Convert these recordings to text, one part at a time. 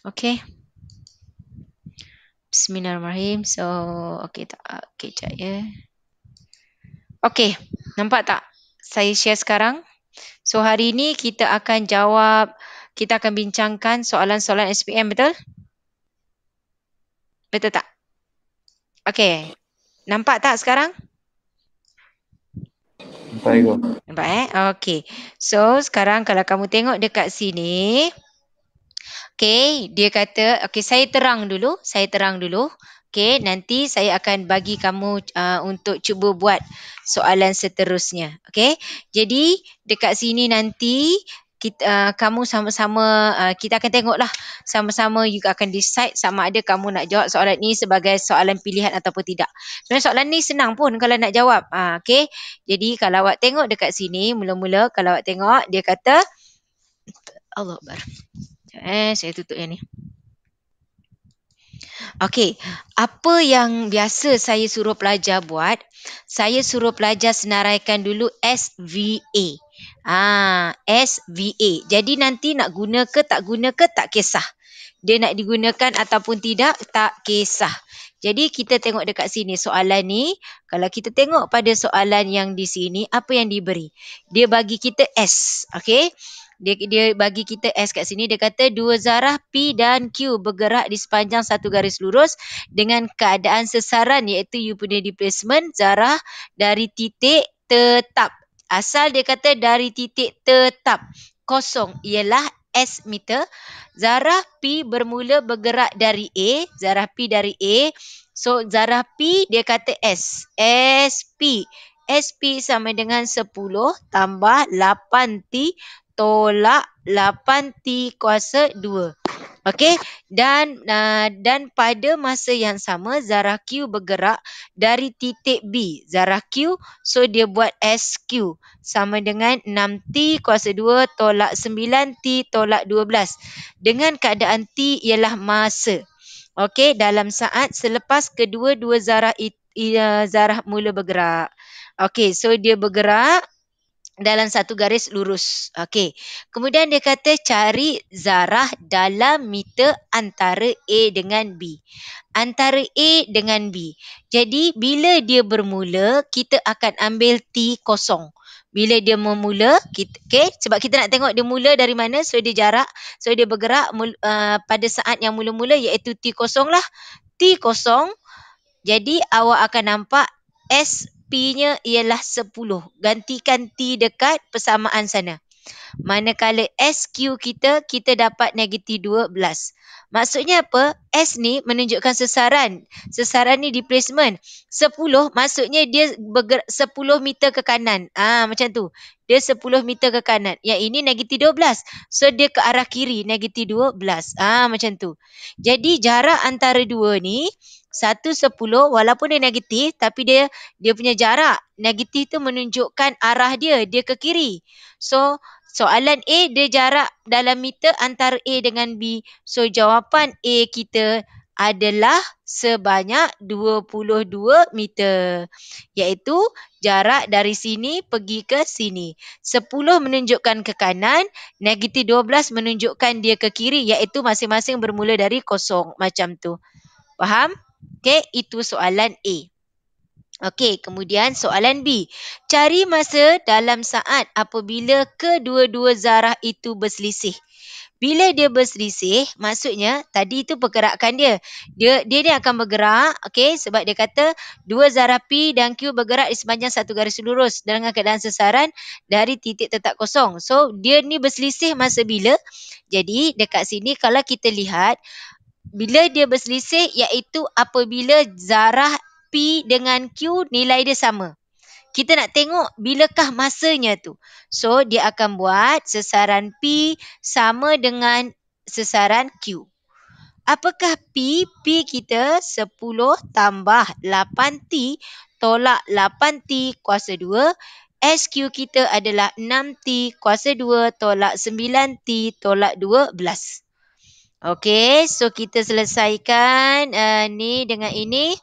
Okay. Bismillahirrahmanirrahim. So, okay tak? Okay, sekejap ya. Okay, nampak tak? Saya share sekarang. So, hari ini kita akan bincangkan soalan-soalan SPM, betul? Betul tak? Okay, nampak tak sekarang? Nampak Okay. So, sekarang kalau kamu tengok dekat sini, okay, dia kata, okay, saya terang dulu. Okay, nanti saya akan bagi kamu untuk cuba buat soalan seterusnya. Okay, jadi dekat sini nanti kamu sama-sama, kita akan tengoklah sama-sama, you akan decide sama ada kamu nak jawab soalan ni sebagai soalan pilihan ataupun tidak. Sebenarnya soalan ni senang pun kalau nak jawab. Okay, jadi kalau awak tengok dekat sini, mula-mula kalau awak tengok, dia kata, Allah Akbar. Saya tutup yang ni. Okey, apa yang biasa saya suruh pelajar buat? Saya suruh pelajar senaraikan dulu SVA. SVA. Jadi nanti nak guna ke tak kisah. Dia nak digunakan ataupun tidak, tak kisah. Jadi kita tengok dekat sini soalan ni. Kalau kita tengok pada soalan yang di sini, apa yang diberi? Dia bagi kita S. Okey. Dia bagi kita S kat sini. Dia kata dua zarah P dan Q bergerak di sepanjang satu garis lurus dengan keadaan sesaran, iaitu you punya displacement zarah dari titik tetap. Asal dia kata dari titik tetap kosong ialah S meter. Zarah P bermula bergerak dari A. Zarah P dari A. So zarah P dia kata S. SP. SP sama dengan 10 tambah 8T tolak 8T kuasa 2. Okey, dan pada masa yang sama zarah Q bergerak dari titik B. Zarah Q, so dia buat SQ sama dengan 6T kuasa 2 tolak 9T tolak 12. Dengan keadaan T ialah masa. Okey, dalam saat selepas kedua-dua zarah mula bergerak. Okey, so dia bergerak dalam satu garis lurus. Okey. Kemudian dia kata cari zarah dalam meter antara A dengan B. Antara A dengan B. Jadi bila dia bermula, kita akan ambil T kosong. Bila dia memula, sebab kita nak tengok dia mula dari mana, so dia jarak, so dia bergerak pada saat yang mula-mula iaitu T kosong lah. T kosong, jadi awak akan nampak SP-nya ialah 10. Gantikan T dekat persamaan sana. Manakala SQ kita dapat negatif 12. Maksudnya apa? S ni menunjukkan sesaran. Sesaran ni displacement. 10 maksudnya dia bergerak 10 meter ke kanan. Macam tu. Dia 10 meter ke kanan. Yang ini negatif 12. So dia ke arah kiri negatif 12. Macam tu. Jadi jarak antara dua ni 1, 10 walaupun dia negatif tapi dia punya jarak. Negatif tu menunjukkan arah dia ke kiri. So soalan A dia jarak dalam meter antara A dengan B. So jawapan A kita adalah sebanyak 22 meter. Iaitu jarak dari sini pergi ke sini. 10 menunjukkan ke kanan, negatif 12 menunjukkan dia ke kiri, iaitu masing-masing bermula dari kosong. Macam tu. Faham? Okey, itu soalan A. Okey, kemudian soalan B. Cari masa dalam saat apabila kedua-dua zarah itu berselisih. Bila dia berselisih, maksudnya tadi itu pergerakan dia. Dia ni akan bergerak, okey, sebab dia kata dua zarah P dan Q bergerak di sepanjang satu garis lurus dengan keadaan sesaran dari titik tetap kosong. So, dia ni berselisih masa bila? Jadi, dekat sini kalau kita lihat, bila dia berselisih iaitu apabila zarah P dengan Q nilai dia sama. Kita nak tengok bilakah masanya tu. So dia akan buat sesaran P sama dengan sesaran Q. Apakah P? P kita 10 tambah 8T tolak 8T kuasa 2. SQ kita adalah 6T kuasa 2 tolak 9T tolak 12. Okey, so kita selesaikan ni dengan ini.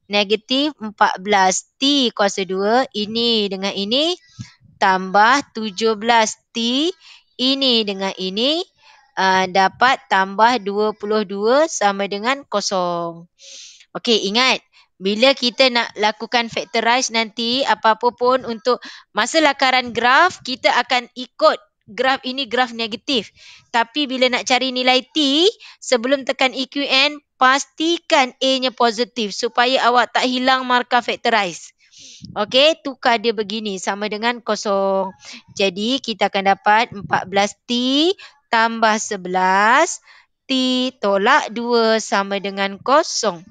Negatif 14T kuasa 2. Ini dengan ini. Tambah 17T. Ini dengan ini. dapat tambah 22 sama dengan kosong. Okey, ingat. Bila kita nak lakukan factorize nanti, apa-apa pun untuk masa lakaran graf, kita akan ikut graf ini graf negatif. Tapi bila nak cari nilai T, sebelum tekan EQN, pastikan A-nya positif supaya awak tak hilang markah factorize. Okey, tukar dia begini sama dengan kosong. Jadi kita akan dapat 14T tambah 11. T tolak 2 sama dengan kosong.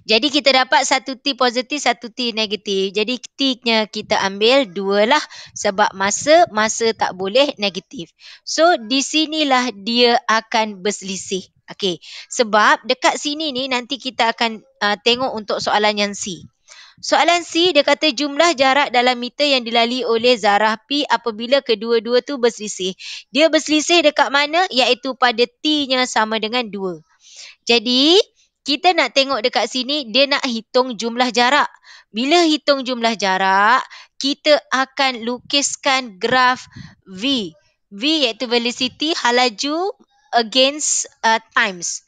Jadi kita dapat satu T positif, satu T negatif. Jadi T-nya kita ambil 2 lah sebab masa tak boleh negatif. So di sinilah dia akan berselisih. Okey, sebab dekat sini ni nanti kita akan tengok untuk soalan yang C. Soalan C dia kata jumlah jarak dalam meter yang dilalui oleh zarah P apabila kedua-dua tu berselisih. Dia berselisih dekat mana? Iaitu pada T-nya sama dengan 2. Jadi kita nak tengok dekat sini, dia nak hitung jumlah jarak. Bila hitung jumlah jarak, kita akan lukiskan graf V. V iaitu velocity, halaju against times.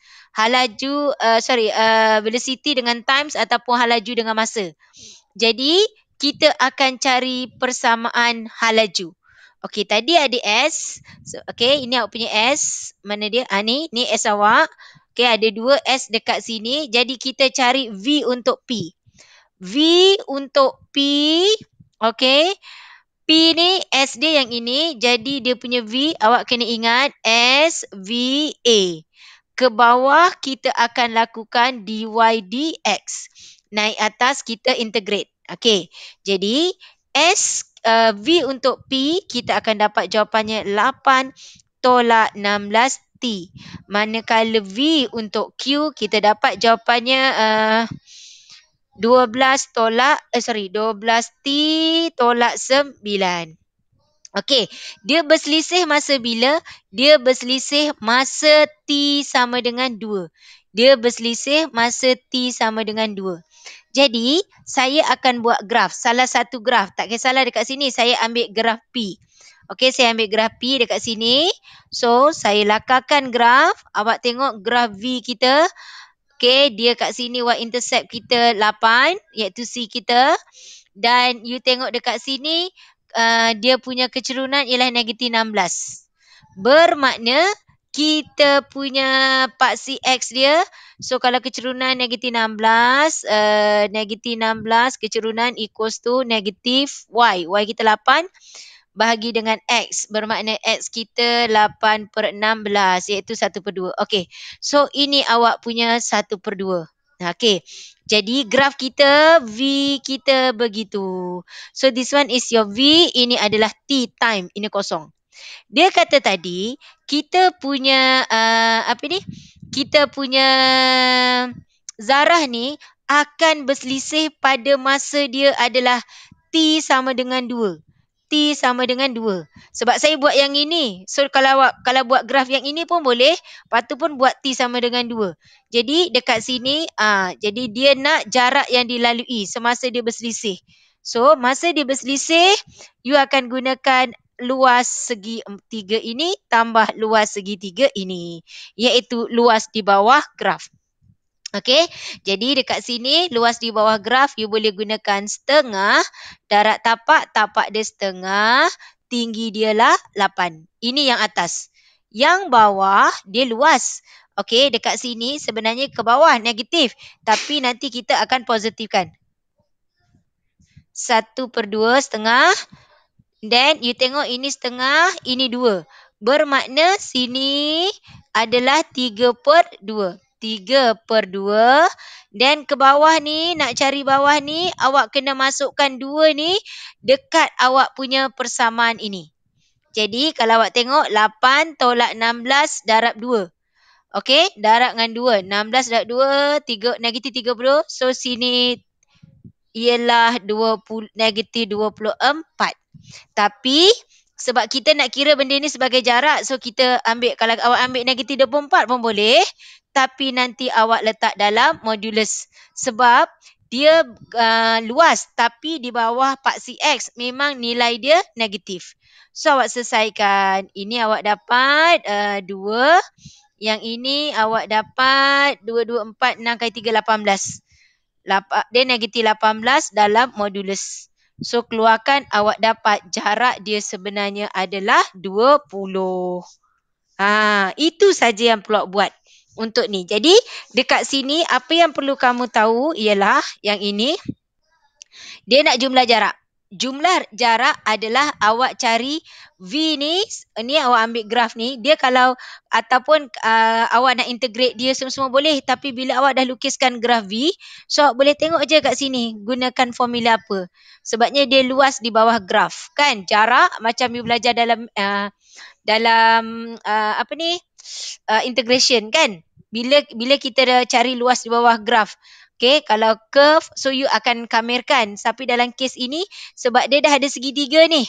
Velocity dengan times ataupun halaju dengan masa. Jadi, kita akan cari persamaan halaju. Okey, tadi ada S. So, okey, ini awak punya S. Mana dia? Ni S awak. Okey, ada 2 S dekat sini. Jadi, kita cari V untuk P. V untuk P. Okey. P ni S dia yang ini. Jadi, dia punya V, awak kena ingat S, V, A. Ke bawah, kita akan lakukan dy dx. Naik atas, kita integrate. Okey. Jadi, V untuk P, kita akan dapat jawapannya 8 tolak 16T. Manakala V untuk Q, kita dapat jawapannya 12T tolak 9. Okey, dia berselisih masa bila? Dia berselisih masa T sama dengan 2. Dia berselisih masa T sama dengan 2. Jadi, saya akan buat graf. Salah satu graf. Tak kisahlah dekat sini, saya ambil graf P. Okey, saya ambil graf P dekat sini. So, saya lakarkan graf. Awak tengok graf V kita. Okey, dia kat sini y-intercept kita 8, iaitu C kita. Dan you tengok dekat sini, dia punya kecerunan ialah negatif 16. Bermakna kita punya paksi X dia, so kalau kecerunan negatif 16, kecerunan equals to negatif Y. Y kita 8 bahagi dengan X. Bermakna X kita 8/16 iaitu 1/2. Okey, so ini awak punya 1/2. Okey, jadi graf kita, V kita begitu. So this one is your V, ini adalah T time, ini kosong. Dia kata tadi, kita punya, kita punya zarah ni akan berselisih pada masa dia adalah T sama dengan 2. T sama dengan 2. Sebab saya buat yang ini. So kalau buat graf yang ini pun boleh. Lepas tu pun buat T sama dengan 2. Jadi dekat sini, jadi dia nak jarak yang dilalui semasa dia berselisih. So masa dia berselisih, you akan gunakan luas segi 3 ini tambah luas segi 3 ini. Iaitu luas di bawah graf. Okey, jadi dekat sini luas di bawah graf you boleh gunakan setengah, darat tapak dia setengah, tinggi dia lah 8. Ini yang atas. Yang bawah dia luas. Okey, dekat sini sebenarnya ke bawah negatif, tapi nanti kita akan positifkan. 1/2 setengah. Then you tengok ini setengah, ini 2. Bermakna sini adalah 3/2. 3/2. Dan ke bawah ni, nak cari bawah ni, awak kena masukkan 2 ni dekat awak punya persamaan ini. Jadi kalau awak tengok 8 tolak 16 darab 2. Okey, darab dengan 2. 16 darab 2, negatif 30. So sini ialah negatif 24. Tapi sebab kita nak kira benda ni sebagai jarak, so kita ambil, kalau awak ambil negatif 24 pun boleh, tapi nanti awak letak dalam modulus. Sebab dia luas tapi di bawah paksi X memang nilai dia negatif. So awak selesaikan. Ini awak dapat 2. Yang ini awak dapat 2, 2, 4, 6 kali 3, 18. Dia negatif 18 dalam modulus. So keluarkan awak dapat jarak dia sebenarnya adalah 20. Itu saja yang perlu buat untuk ni. Jadi dekat sini apa yang perlu kamu tahu ialah yang ini dia nak jumlah jarak. Jumlah jarak adalah awak cari V ni awak ambil graf ni, dia kalau ataupun awak nak integrate dia semua boleh, tapi bila awak dah lukiskan graf V, so awak boleh tengok je kat sini gunakan formula apa. Sebabnya dia luas di bawah graf kan. Jarak macam you belajar dalam integration kan. Bila kita dah cari luas di bawah graf. Okay, kalau curve, so you akan kamerkan. Tapi dalam kes ini, sebab dia dah ada segitiga ni.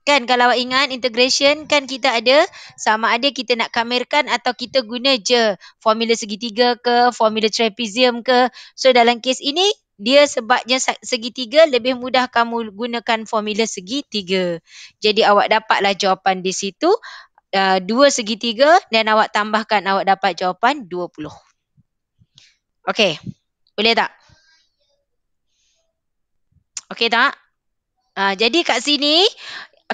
Kan kalau awak ingat integration kan kita ada sama ada kita nak kamerkan atau kita guna je formula segitiga ke, formula trapezium ke. So dalam kes ini, dia sebabnya segitiga lebih mudah kamu gunakan formula segitiga. Jadi awak dapatlah jawapan di situ. 2 segitiga dan awak tambahkan awak dapat jawapan 20. Okey. Boleh tak? Okey tak? Jadi kat sini,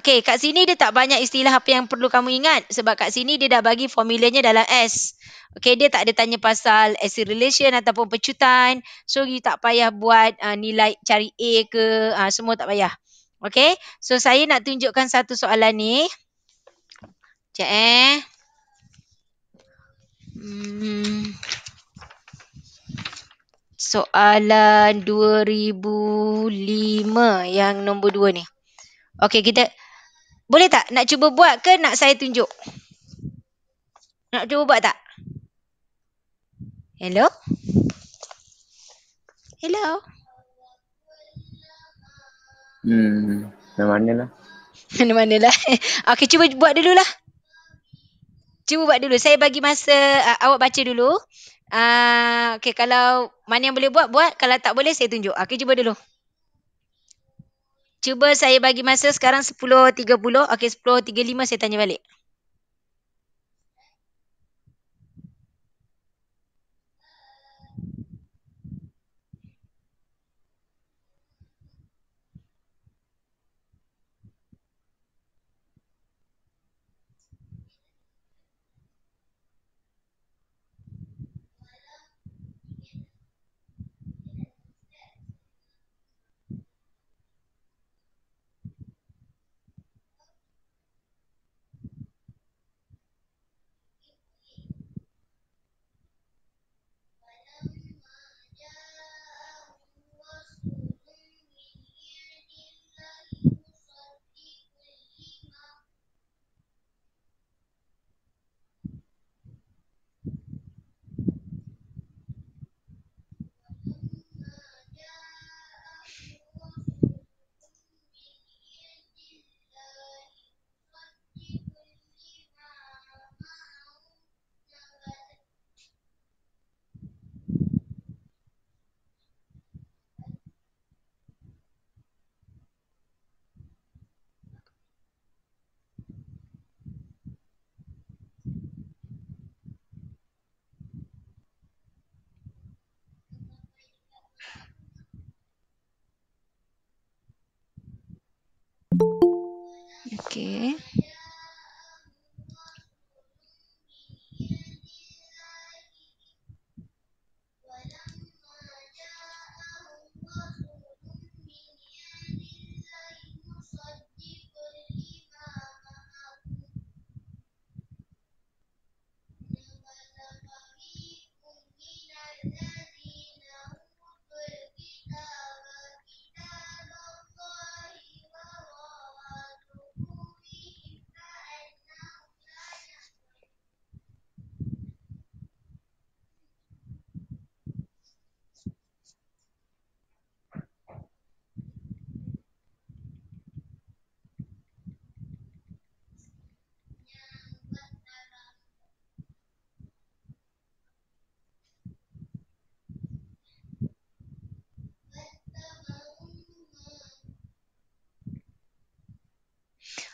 kat sini dia tak banyak istilah apa yang perlu kamu ingat. Sebab kat sini dia dah bagi formulanya dalam S. Okey, dia tak ada tanya pasal acid relation ataupun pecutan. So, you tak payah buat nilai cari A ke, semua tak payah. Okey, so saya nak tunjukkan satu soalan ni. Sekejap Soalan 2005 yang nombor 2 ni. Okey, kita boleh tak nak cuba buat ke nak saya tunjuk? Nak cuba buat tak? Hello? Hello? Mana lah. Mana-mana lah. Okey, cuba buat dululah. Cuba buat dulu. Saya bagi masa awak baca dulu. Okey, kalau mana yang boleh buat, buat. Kalau tak boleh, saya tunjuk. Okey, cuba dulu. Cuba saya bagi masa sekarang 10.30. Okey, 10.35 saya tanya balik. Okey.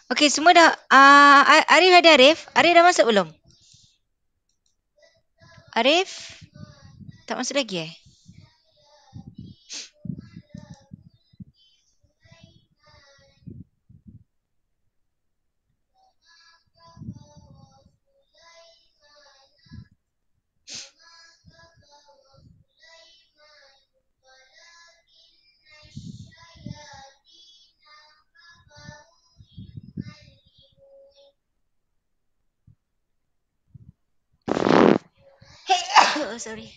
Okey, semua dah. Arif ada Arif? Arif dah masuk belum? Arif? Tak masuk lagi eh? Oh, sorry.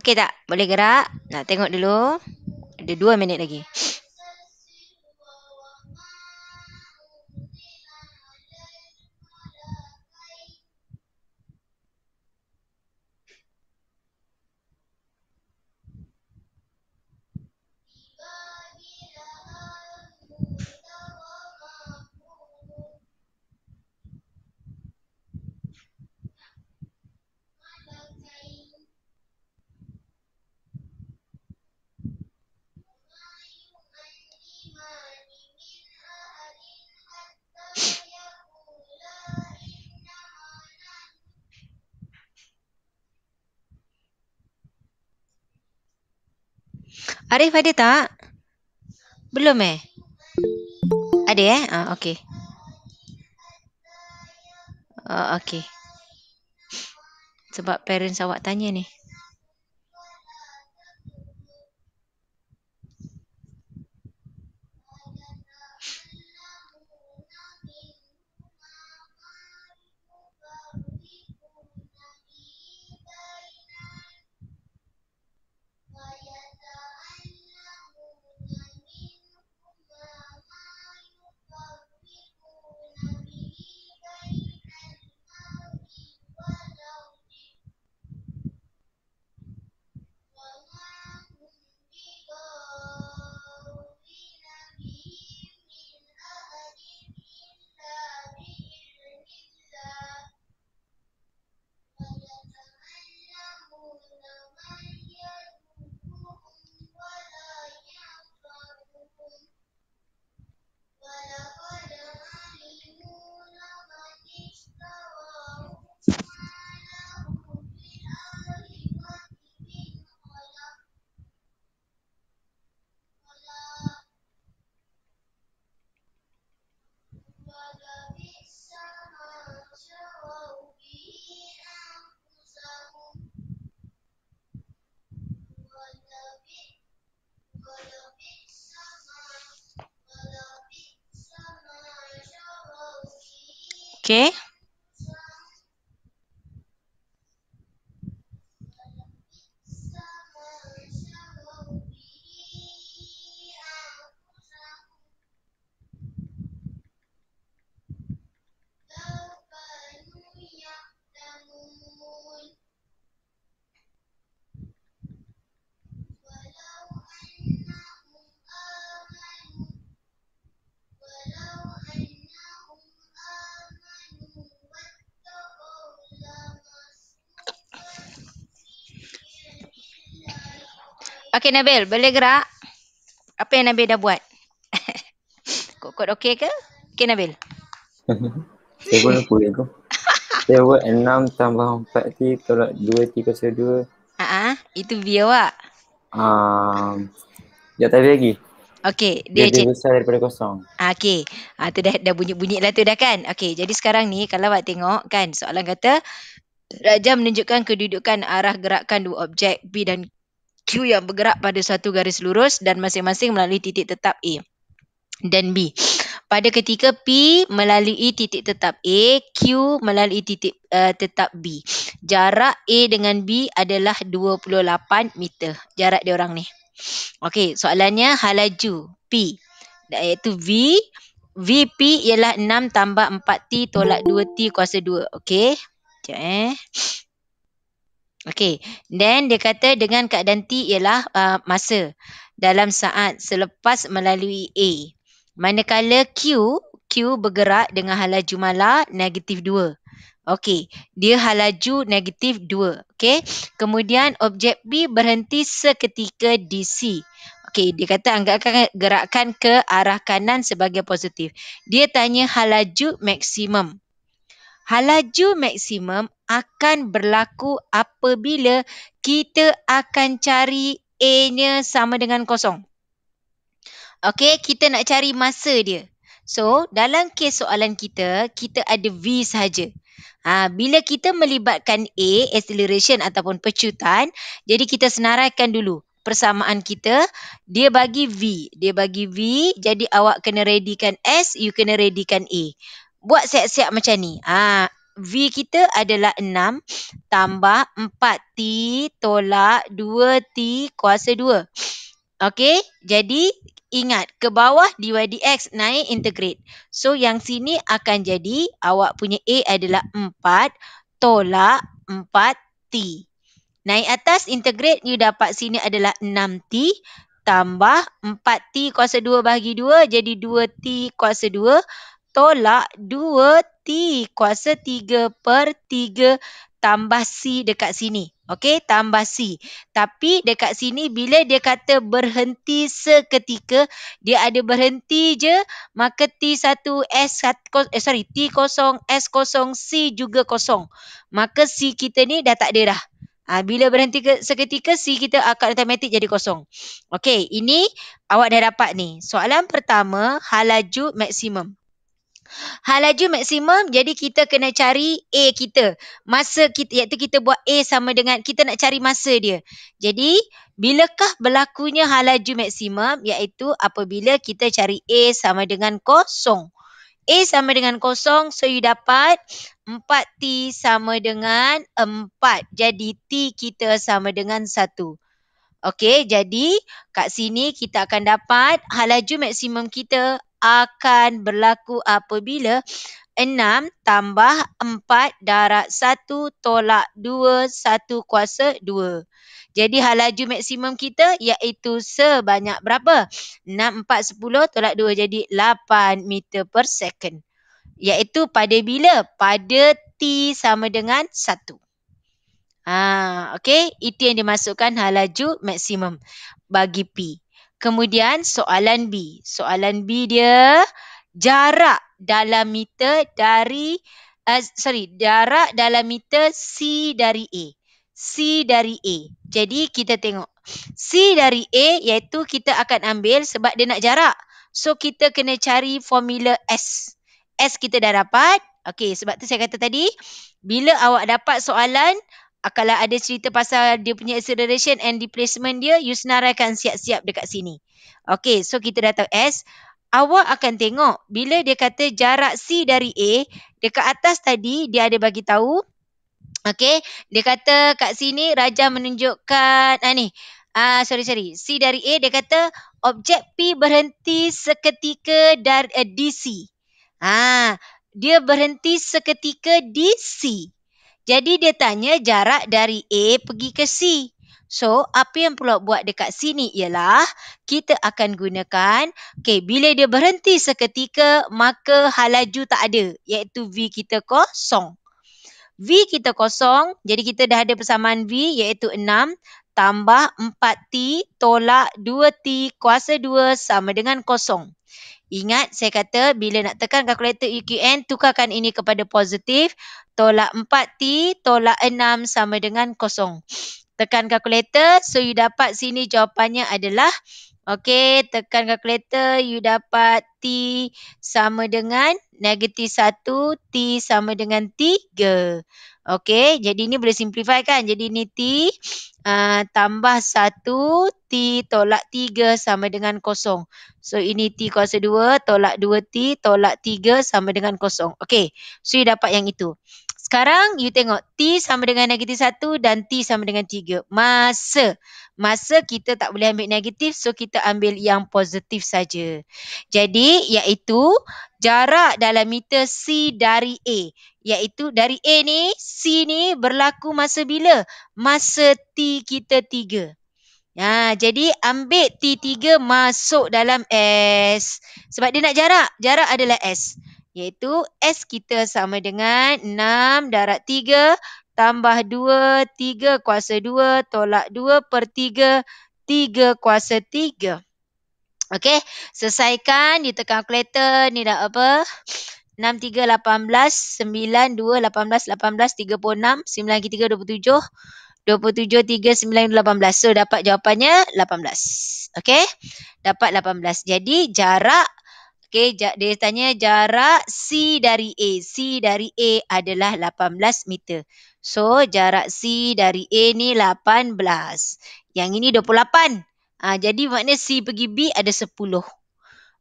Okey tak? Boleh gerak? Nak tengok dulu. Ada 2 minit lagi. Arif ada tak? Belum eh? Ada eh? Okey. Okey. Sebab parents awak tanya ni. Okey. Okey Nabil, boleh gerak? Apa yang Nabil dah buat? Kod okey ke? Okey Nabil. Saya pun lupa tu. Saya buat 6 tambah 4T tolak 2T kuasa 2. Itu view awak. Sekejap tadi lagi. Okey, Dia lebih besar daripada kosong. Okey. Tu dah bunyi-bunyi lah tu dah kan. Okey, jadi sekarang ni kalau awak tengok kan soalan kata Raja menunjukkan kedudukan arah gerakan dua objek B dan Q yang bergerak pada satu garis lurus dan masing-masing melalui titik tetap A dan B. Pada ketika P melalui titik tetap A, Q melalui titik tetap B. Jarak A dengan B adalah 28 meter. Jarak dia orang ni. Okey, soalannya halaju P. iaitu V. VP ialah 6 tambah 4T tolak 2T kuasa 2. Okey. Sekejap Okey. Then dia kata dengan keadaan T ialah masa dalam saat selepas melalui A. Manakala Q bergerak dengan halaju malar negatif 2. Okey, dia halaju negatif 2. Okey. Kemudian objek B berhenti seketika di C. Okey, dia kata anggapkan gerakan ke arah kanan sebagai positif. Dia tanya halaju maksimum. Halaju maksimum akan berlaku apabila kita akan cari A-nya sama dengan kosong. Okey, kita nak cari masa dia. So, dalam kes soalan kita ada V sahaja. Bila kita melibatkan A, acceleration ataupun pecutan, jadi kita senaraikan dulu persamaan kita. Dia bagi V. Jadi awak kena readykan S, you kena readykan A. Buat siap-siap macam ni. V kita adalah 6 tambah 4T tolak 2T kuasa 2. Okey, jadi ingat ke bawah dy dx naik integrate. So yang sini akan jadi awak punya A adalah 4 tolak 4T. Naik atas integrate you dapat sini adalah 6T tambah 4T kuasa 2 bahagi 2 jadi 2T kuasa 2 tolak 2T kuasa 3 per 3 tambah C dekat sini. Okey, tambah C. Tapi dekat sini bila dia kata berhenti seketika, dia ada berhenti je, maka T1 T0 S0 C juga kosong. Maka C kita ni dah tak ada dah. Bila berhenti seketika C kita akan automatik jadi kosong. Okey, ini awak dah dapat ni. Soalan pertama, halaju maksimum. Halaju maksimum, jadi kita kena cari A kita. Masa kita, iaitu kita buat A sama dengan, kita nak cari masa dia. Jadi, bilakah berlakunya halaju maksimum? Iaitu apabila kita cari A sama dengan kosong. A sama dengan kosong, so you dapat 4T sama dengan 4. Jadi, T kita sama dengan 1. Okey, jadi kat sini kita akan dapat halaju maksimum kita akan berlaku apabila 6 tambah 4 darab 1 tolak 2 1 kuasa 2. Jadi halaju maksimum kita iaitu sebanyak berapa? 6, 4, 10 tolak 2 jadi 8 meter per second. Iaitu pada bila? Pada T sama dengan 1. Okey, itu yang dimasukkan halaju maksimum bagi P. Kemudian soalan B. Soalan B dia jarak dalam meter dari jarak dalam meter C dari A. C dari A. Jadi kita tengok C dari A iaitu kita akan ambil sebab dia nak jarak. So kita kena cari formula S. S kita dah dapat. Okey, sebab tu saya kata tadi bila awak dapat soalan kalau ada cerita pasal dia punya acceleration and displacement dia, you senaraikan siap-siap dekat sini. Okey, so kita dah tahu S. Awak akan tengok bila dia kata jarak C dari A, dekat atas tadi dia ada bagi tahu. Okey, dia kata kat sini Raja menunjukkan C dari A dia kata objek P berhenti seketika dari DC. Dia berhenti seketika di C. Jadi dia tanya jarak dari A pergi ke C. So, apa yang perlu buat dekat sini ialah kita akan gunakan, bila dia berhenti seketika, maka halaju tak ada, iaitu V kita kosong. V kita kosong, jadi kita dah ada persamaan V iaitu 6 tambah 4T tolak 2T kuasa 2 sama dengan kosong. Ingat saya kata bila nak tekan kalkulator EQN, tukarkan ini kepada positif. Tolak 4T tolak 6 sama dengan kosong. Tekan kalkulator, so you dapat sini jawapannya adalah, tekan kalkulator, you dapat T sama dengan negatif 1, T sama dengan 3. Jadi ini boleh simplify kan? Jadi ini T tambah 1, T tolak 3 sama dengan kosong. So ini T kuasa 2 tolak 2T tolak 3 sama dengan kosong. So you dapat yang itu. Sekarang you tengok T sama dengan -1 dan T sama dengan 3. Masa. Masa kita tak boleh ambil negatif, so kita ambil yang positif saja. Jadi iaitu jarak dalam meter C dari A. Iaitu dari A ni, C ni berlaku masa bila? Masa T kita 3. Jadi ambil T3 masuk dalam S. Sebab dia nak jarak. Jarak adalah S. Iaitu S kita sama dengan 6 darab 3 tambah 2, 3 kuasa 2 tolak 2 per 3, 3 kuasa 3. Okey, selesaikan. You tekan kalkulator. Ni dah apa? 6, 3, 18, 9, 2, 18, 18, 36, 9, 3, 27. 27, 3, 9, 18. So, dapat jawapannya 18. Okey? Dapat 18. Jadi, jarak. Okey, dia tanya jarak C dari A. C dari A adalah 18 meter. So, jarak C dari A ni 18. Yang ini 28. Jadi, maknanya C pergi B ada 10.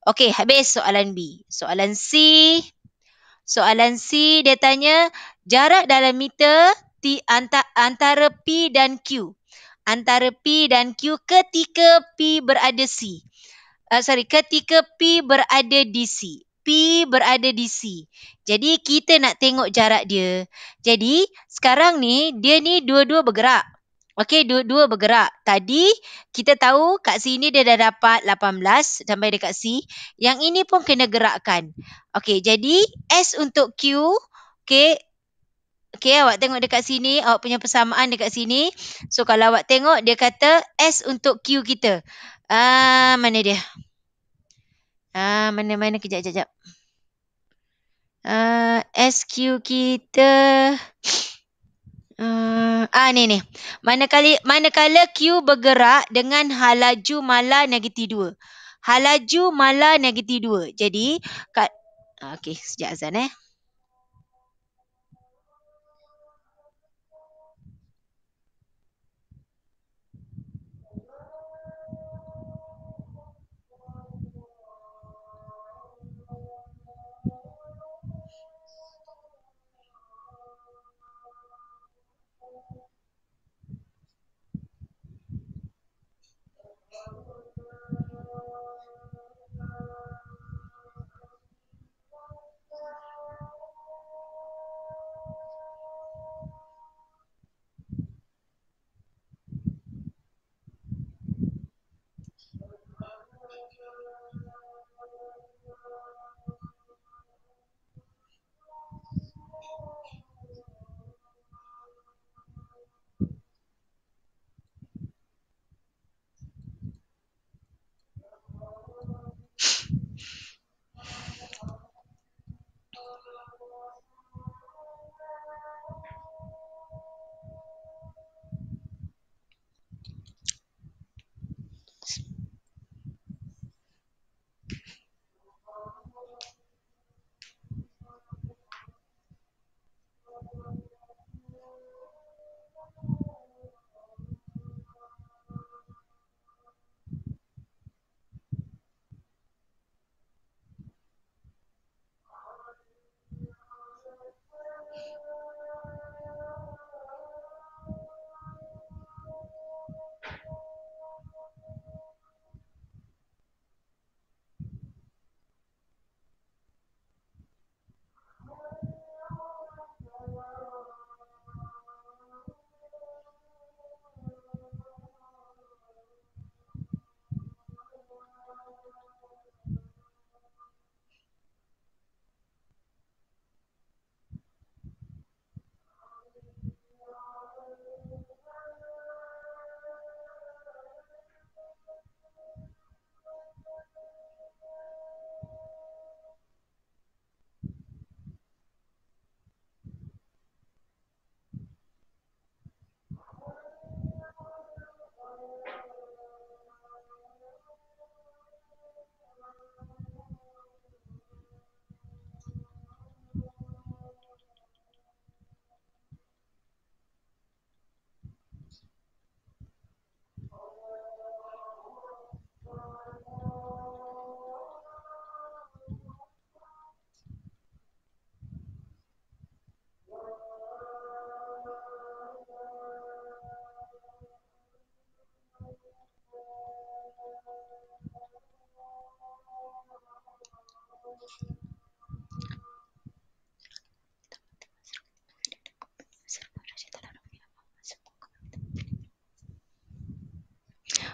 Okey, habis soalan B. Soalan C dia tanya jarak dalam meter antara P dan Q. Antara P dan Q ketika P berada C. Ketika P berada di C. P berada di C. Jadi kita nak tengok jarak dia. Jadi sekarang ni dia ni dua-dua bergerak. Okey, dua-dua bergerak. Tadi kita tahu kat sini dia dah dapat 18 sampai dekat C. Yang ini pun kena gerakkan. Okey, jadi S untuk Q. Okey. Okey, awak tengok dekat sini. Awak punya persamaan dekat sini. So, kalau awak tengok, dia kata S untuk Q kita. Mana dia? Mana kejap. SQ kita. Ni. Manakala Q bergerak dengan halaju mala -2. Halaju mala -2. Jadi, okey, sekejap Azan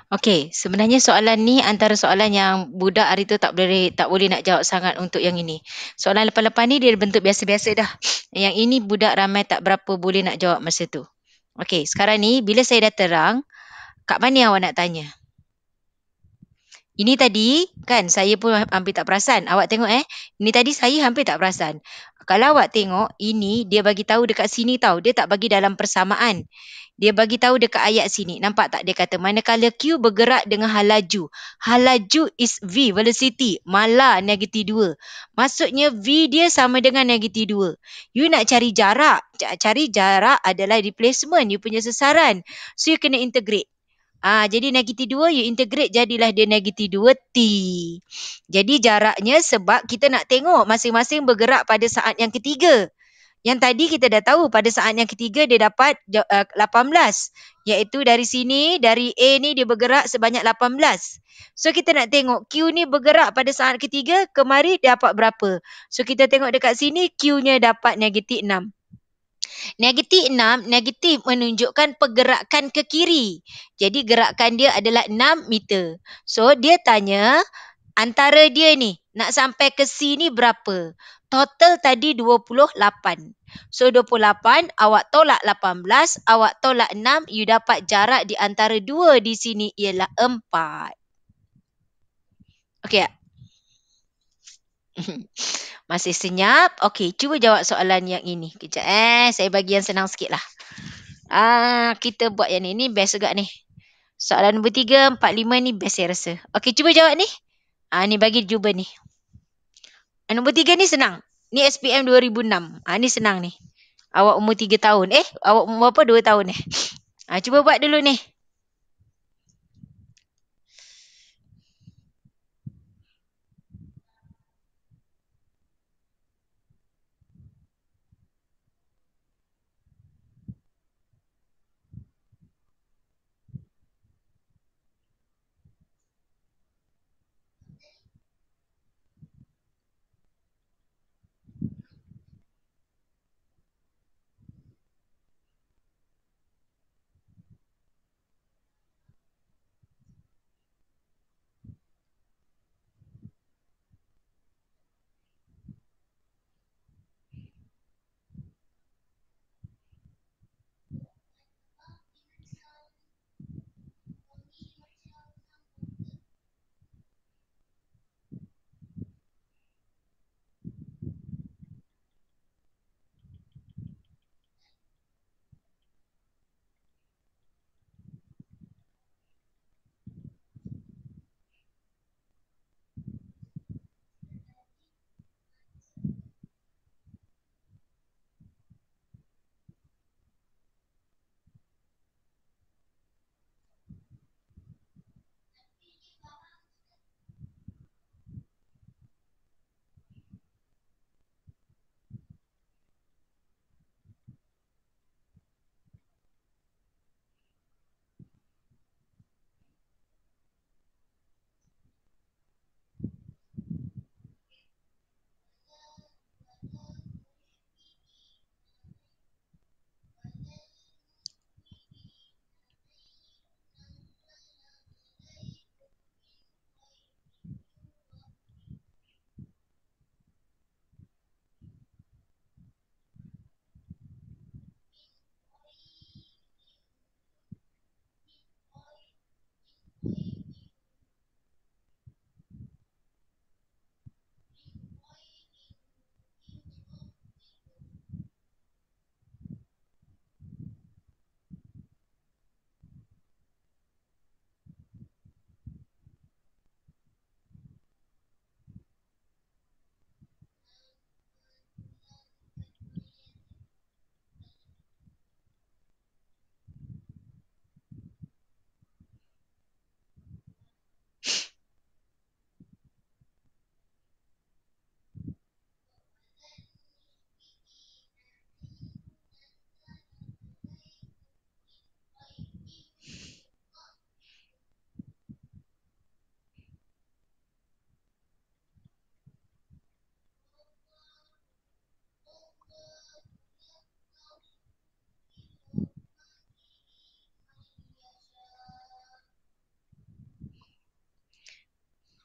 Okey, sebenarnya soalan ni antara soalan yang budak hari tu tak boleh nak jawab sangat untuk yang ini. Soalan lepas-lepas ni dia bentuk biasa-biasa dah. Yang ini budak ramai tak berapa boleh nak jawab masa tu. Okey, sekarang ni bila saya dah terang, kat mana awak nak tanya? Ini tadi kan saya pun hampir tak perasan. Awak tengok ini tadi saya hampir tak perasan. Kalau awak tengok ini dia bagi tahu dekat sini tahu. Dia tak bagi dalam persamaan. Dia bagi tahu dekat ayat sini. Nampak tak dia kata manakala Q bergerak dengan hal laju. Hal laju is V velocity. Mala negatif 2. Maksudnya V dia sama dengan negatif 2. You nak cari jarak. Cari jarak adalah replacement. You punya sasaran. So you kena integrate. Jadi negatif 2 you integrate jadilah dia negatif 2T. Jadi jaraknya sebab kita nak tengok masing-masing bergerak pada saat yang ketiga. Yang tadi kita dah tahu pada saat yang ketiga dia dapat 18. Iaitu dari sini, dari A ni dia bergerak sebanyak 18. So kita nak tengok Q ni bergerak pada saat ketiga, kemari dapat berapa. So kita tengok dekat sini Q-nya dapat negatif 6. Negatif 6, negatif menunjukkan pergerakan ke kiri. Jadi gerakan dia adalah 6 meter. So dia tanya antara dia ni nak sampai ke sini berapa? Total tadi 28. So 28 awak tolak 18, awak tolak 6, you dapat jarak di antara dua di sini ialah 4. Okey tak? Masih senyap? Okey, cuba jawab soalan yang ini. Kejap saya bagi yang senang sikit lah. Kita buat yang ni. Ni best juga ni. Soalan nombor 3, 4, 5 ni best saya rasa. Okey, cuba jawab ni. Ni bagi cuba ni. Nombor 3 ni senang. Ni SPM 2006. Ni senang ni. Awak umur 3 tahun. Awak umur berapa? 2 tahun cuba buat dulu ni.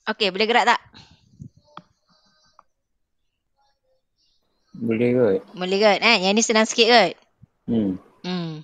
Okey, boleh gerak tak? Boleh kot. Boleh kot. Yang ni senang sikit kot. Hmm. Hmm.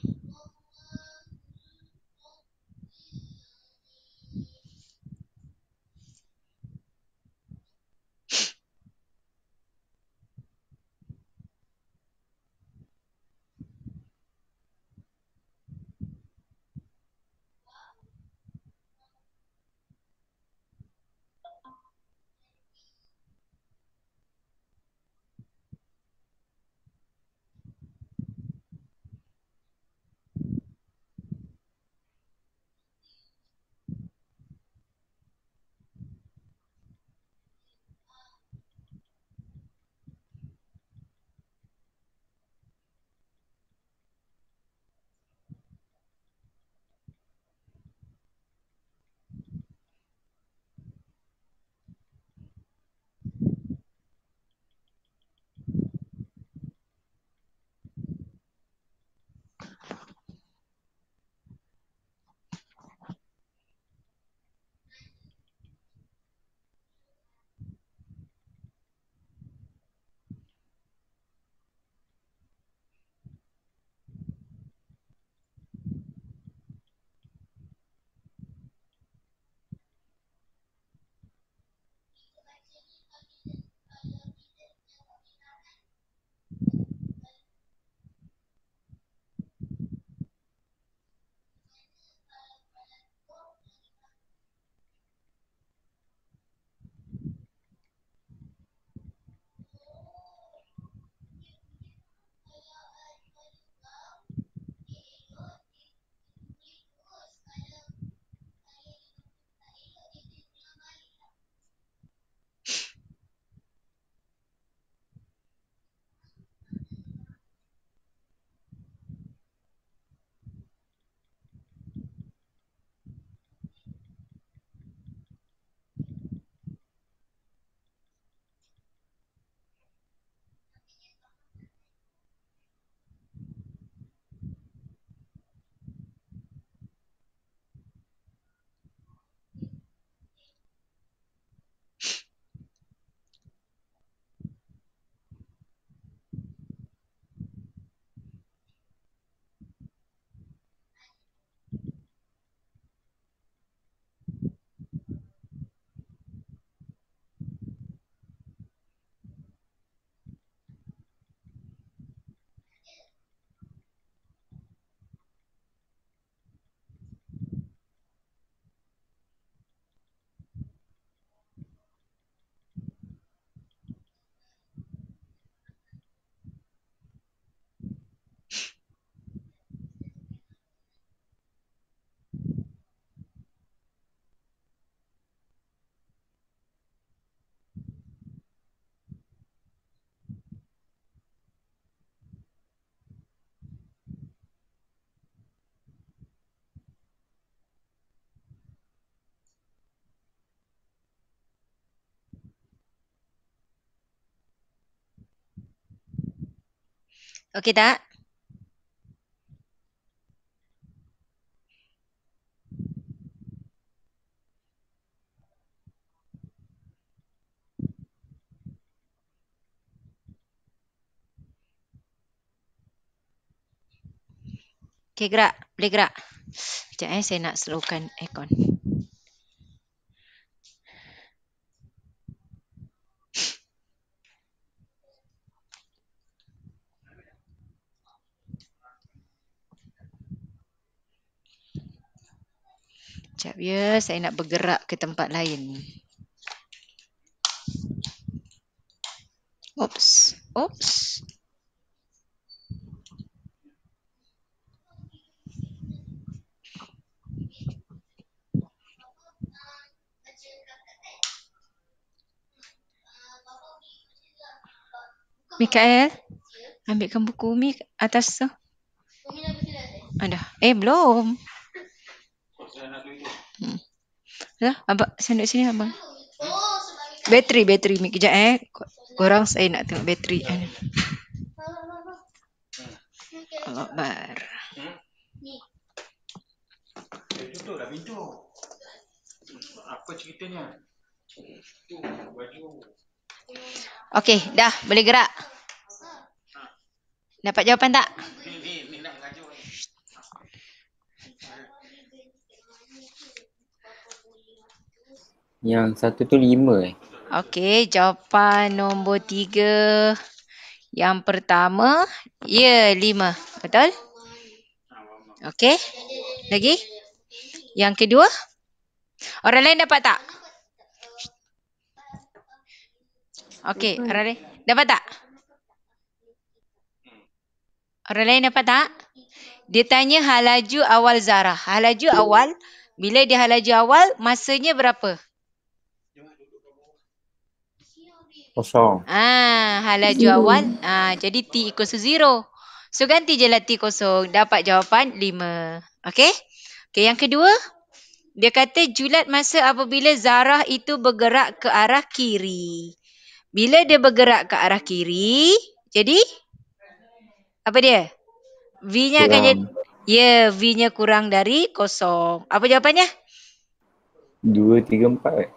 Okey tak? Okey, gerak. Boleh gerak. Sekejap saya nak slowkan aircon. Sekejap ya, saya nak bergerak ke tempat lain. Oops. Oops. Mikael, ambilkan buku Umi atas tu. Ada. Belum. Dah, abang saya duduk sini abang. Bateri Mik. Kejap Korang saya nak tengok bateri. Allah Akbar. Tutup dah pintu. Apa ceritanya? Okey, dah boleh gerak. Dapat jawapan tak? Yang satu tu 5 Okey, jawapan nombor 3. Yang pertama, ya 5. Betul? Okey. Lagi? Yang kedua? Orang lain dapat tak? Okey, orang lain dapat tak? Orang lain dapat tak? Dia tanya halaju awal zarah. Halaju awal, bila dia halaju awal, masanya berapa? kosong. Halaju awal. Jadi T equals to 0. So ganti je lah T kosong. Dapat jawapan 5. Okey? Okey, yang kedua. Dia kata julat masa apabila zarah itu bergerak ke arah kiri. Bila dia bergerak ke arah kiri, jadi apa dia? V-nya akan jadi, V-nya kurang dari kosong. Apa jawapannya? 2, 3, 4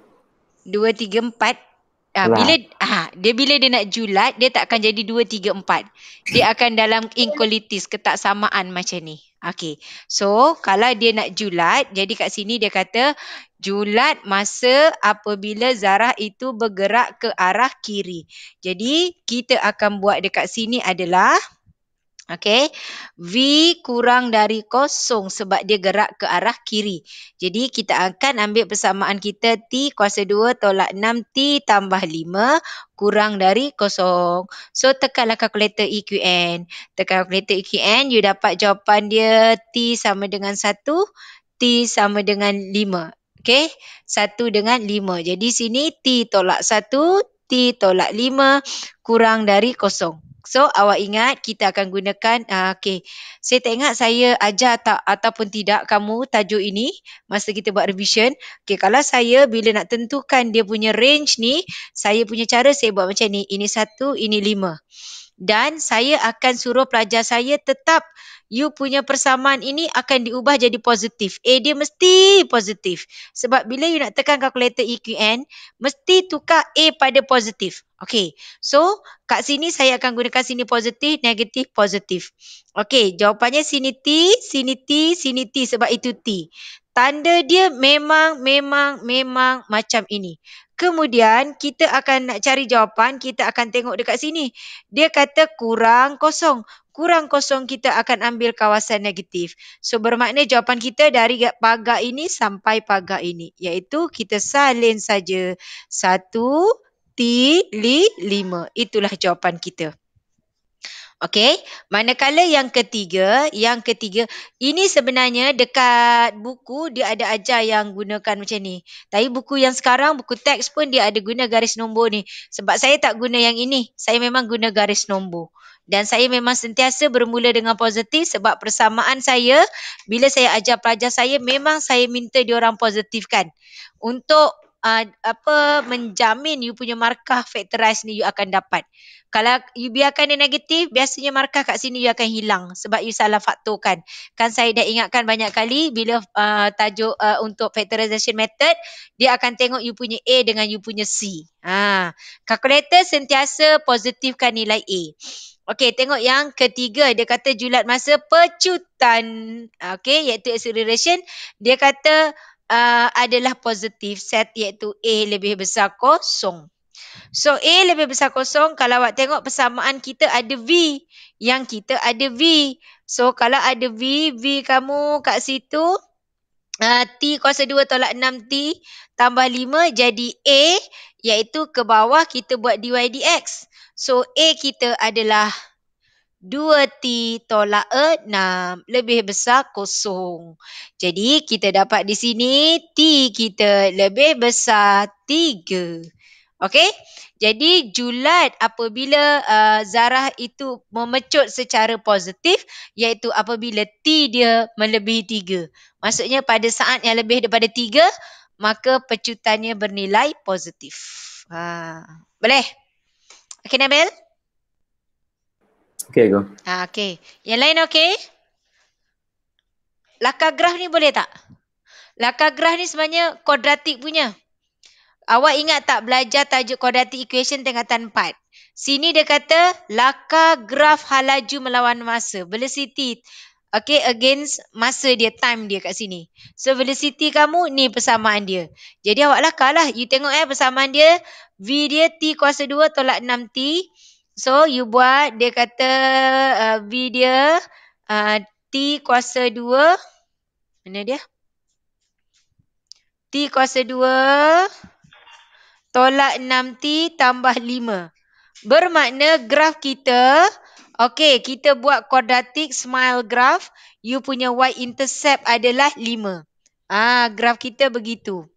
2, 3, 4. Bila dia nak julat, dia tak akan jadi 2, 3, 4. Dia akan dalam equalities, ketaksamaan macam ni. Okey. So, kalau dia nak julat, jadi kat sini dia kata julat masa apabila zarah itu bergerak ke arah kiri. Jadi, kita akan buat dekat sini adalah okey, V kurang dari kosong sebab dia gerak ke arah kiri. Jadi kita akan ambil persamaan kita T kuasa 2 tolak 6 T tambah 5 kurang dari kosong. So tekanlah kalkulator EQN. Tekan kalkulator EQN, you dapat jawapan dia T sama dengan 1, T sama dengan 5. Okey, 1 dengan 5. Jadi sini T tolak 1, T tolak 5 kurang dari kosong. So awak ingat kita akan gunakan okey. Saya tak ingat saya ajar tak ataupun tidak kamu tajuk ini masa kita buat revision. Okey, kalau saya bila nak tentukan dia punya range ni, saya punya cara saya buat macam ni. Ini 1, ini 5. Dan saya akan suruh pelajar saya tetap you punya persamaan ini akan diubah jadi positif. A dia mesti positif. Sebab bila you nak tekan kalkulator EQN, mesti tukar A pada positif. Okey, so kat sini saya akan gunakan sini positif, negatif, positif. Okey, jawapannya sini T, sini T, sini T sebab itu T. Tanda dia memang macam ini. Kemudian kita akan nak cari jawapan, kita akan tengok dekat sini. Dia kata kurang kosong. Kurang kosong kita akan ambil kawasan negatif. So bermakna jawapan kita dari pagar ini sampai pagar ini. Iaitu kita salin saja 1 T 5. Itulah jawapan kita. Okey, manakala yang ketiga, ini sebenarnya dekat buku dia ada ajar yang gunakan macam ni. Tapi buku yang sekarang, buku teks pun dia ada guna garis nombor ni. Sebab saya tak guna yang ini, saya memang guna garis nombor. Dan saya memang sentiasa bermula dengan positif sebab persamaan saya, bila saya ajar pelajar saya, memang saya minta diorang positifkan. Untuk menjamin you punya markah factorize ni you akan dapat. Kalau you biarkan dia negatif, biasanya markah kat sini you akan hilang sebab you salah faktorkan. Kan saya dah ingatkan banyak kali bila tajuk untuk factorization method, dia akan tengok you punya A dengan you punya C. Kalkulator sentiasa positifkan nilai A. Okey, tengok yang ketiga. Dia kata julat masa pecutan. Okey, iaitu acceleration. Dia kata adalah positif set iaitu A lebih besar kosong. So A lebih besar kosong, kalau awak tengok persamaan kita ada V. Yang kita ada V. So kalau ada V, V kamu kat situ, T kuasa 2 tolak 6T tambah 5 jadi A, iaitu ke bawah kita buat dy dx. So A kita adalah 2T tolak 6 lebih besar kosong. Jadi kita dapat di sini T kita lebih besar 3. Okey? Jadi julat apabila zarah itu memecut secara positif iaitu apabila T dia melebihi 3. Maksudnya pada saat yang lebih daripada 3 maka pecutannya bernilai positif. Boleh? Okey Nabil? Okey go. Okey. Yang lain okey? Lakar graf ni boleh tak? Lakar graf ni sebenarnya kuadratik punya. Awak ingat tak belajar tajuk quadratic equation tingkatan 4? Sini dia kata laka graf hal laju melawan masa. Velocity. Okay, against masa dia, time dia kat sini. So, velocity kamu, ni persamaan dia. Jadi, awak laka lah. You tengok persamaan dia. V dia T kuasa 2 tolak 6T. So, you buat, dia kata V dia T kuasa 2. Mana dia? T kuasa 2 tolak 6T tambah 5. Bermakna graf kita, okey, kita buat quadratic smile graph. You punya y-intercept adalah 5. Graf kita begitu.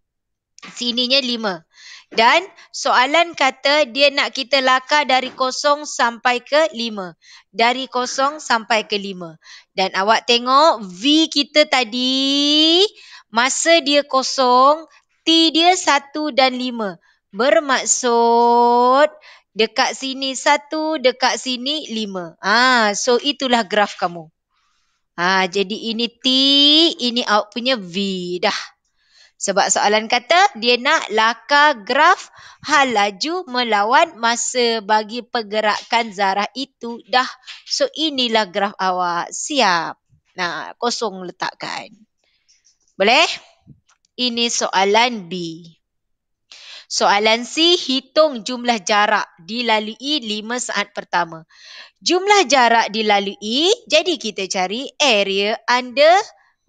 Sininya 5. Dan soalan kata dia nak kita laka dari 0 sampai ke 5. Dari 0 sampai ke 5. Dan awak tengok V kita tadi, masa dia 0, T dia 1 dan 5. Bermaksud dekat sini 1, dekat sini 5. So itulah graf kamu. Jadi ini T, ini awak punya V dah. Sebab soalan kata dia nak laka graf hal laju melawan masa bagi pergerakan zarah itu dah. So inilah graf awak. Siap. Nah, kosong letakkan. Boleh? Ini soalan B. Soalan C, hitung jumlah jarak dilalui 5 saat pertama. Jumlah jarak dilalui, jadi kita cari area under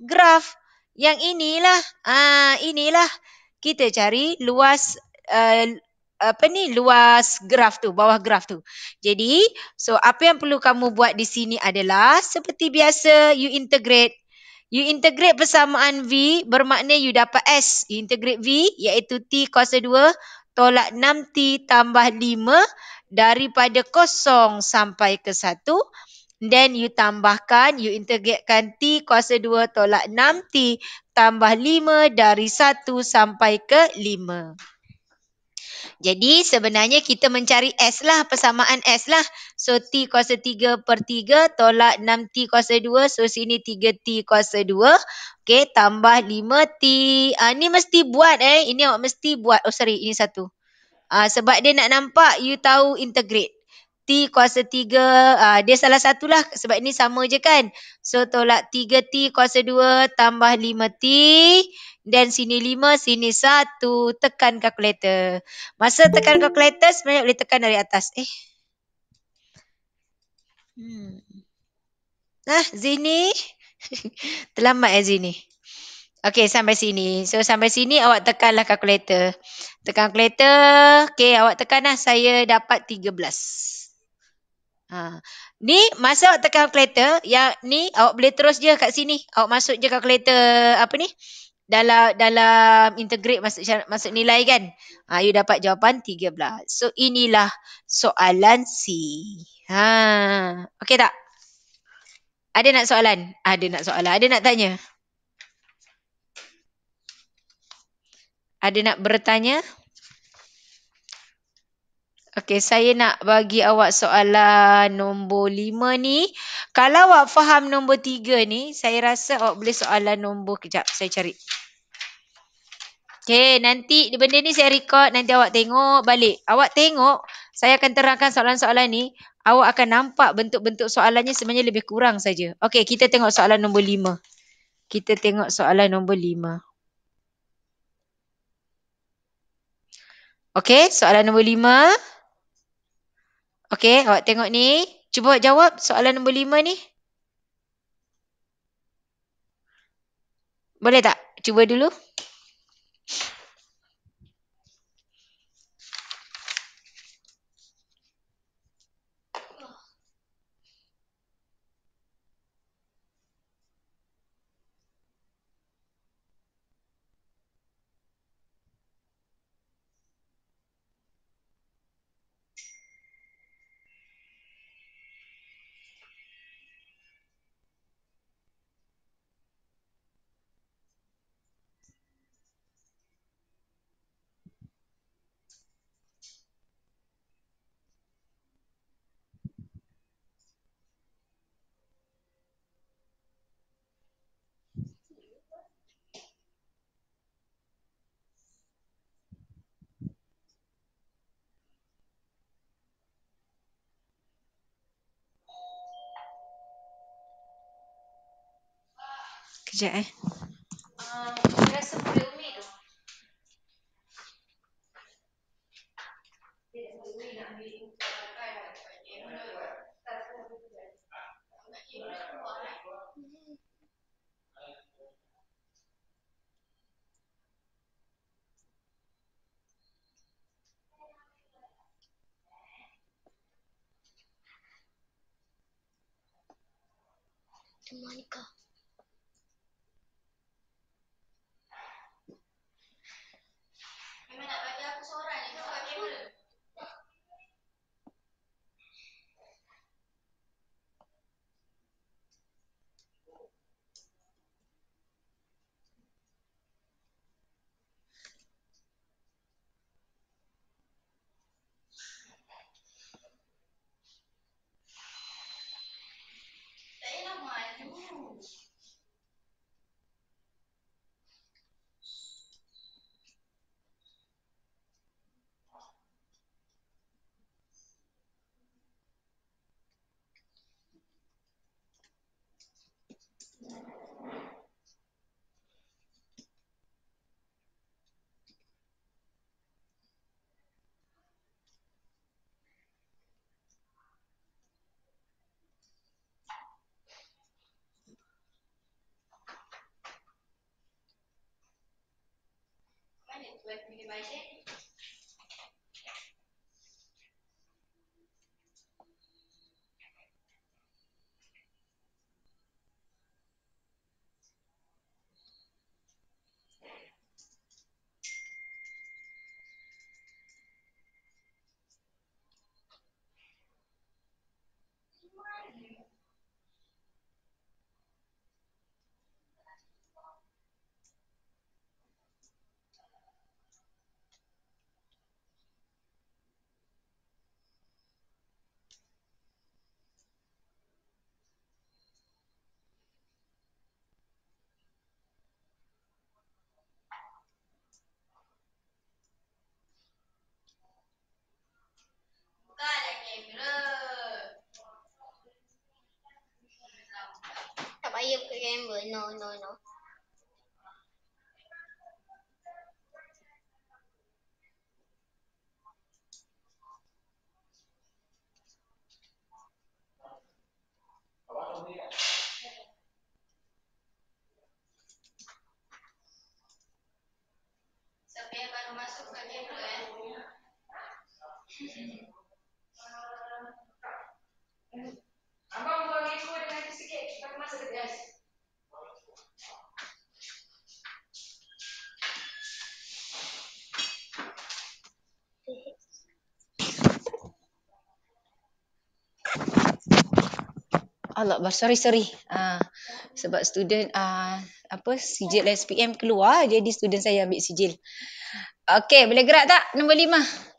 graph. Yang inilah, inilah kita cari luas luas graf tu, bawah graf tu. Jadi, so apa yang perlu kamu buat di sini adalah seperti biasa you integrate. You integrate persamaan V bermakna you dapat S. You integrate V iaitu T kuasa 2 tolak 6T tambah 5 daripada 0 sampai ke 1. Then you tambahkan, you integratekan T kuasa 2 tolak 6T tambah 5 dari 1 sampai ke 5. Jadi sebenarnya kita mencari S lah, persamaan S lah. So T kuasa 3 per 3 tolak 6T kuasa 2. So sini 3T kuasa 2. Okay, tambah 5T. Ni mesti buat Ini awak mesti buat. Oh sorry, ini satu. Sebab dia nak nampak you tahu integrate. T kuasa 3, dia salah satulah sebab ini sama je kan. So tolak 3T kuasa 2 tambah 5T. Dan sini 5, sini 1. Tekan kalkulator. Masa tekan kalkulator sebenarnya boleh tekan dari atas. Zini. Terlambat Zini. Okey, sampai sini. So sampai sini awak tekanlah kalkulator. Tekan kalkulator. Okey, awak tekanlah saya dapat 13. Ni masa awak tekan kalkulator, yang ni awak boleh terus je kat sini. Awak masuk je kalkulator dalam integrate masuk nilai kan. You dapat jawapan 13. So inilah soalan C. Okey tak? Ada nak soalan? Ada nak soalan. Ada nak tanya? Ada nak bertanya? Okey, saya nak bagi awak soalan nombor 5 ni. Kalau awak faham nombor 3 ni, saya rasa awak boleh soalan nombor, kejap saya cari. Okey, nanti benda ni saya record, nanti awak tengok balik. Awak tengok, saya akan terangkan soalan-soalan ni. Awak akan nampak bentuk-bentuk soalannya sebenarnya lebih kurang saja. Okey, kita tengok soalan nombor 5. Kita tengok soalan nombor 5. Okey, soalan nombor 5. Okey, awak tengok ni. Cuba awak jawab soalan nombor 5 ni. Boleh tak? Cuba dulu. Kejap saya rasa boleh Umi tu. Monica. Memang nak bagi aku seorang je, kau bagi apa? Tak payah maju. Mana tu aku punya bajet? Bukalah kamera. Tak payah buka kamera. No. Siapa yang baru masuk ke kamera Abang buang ekor dengan itu sikit. Kita masuk ke guys. Allah, sorry. Sebab student sijil SPM keluar, jadi student saya ambil sijil. Okey, boleh gerak tak? Nombor 5.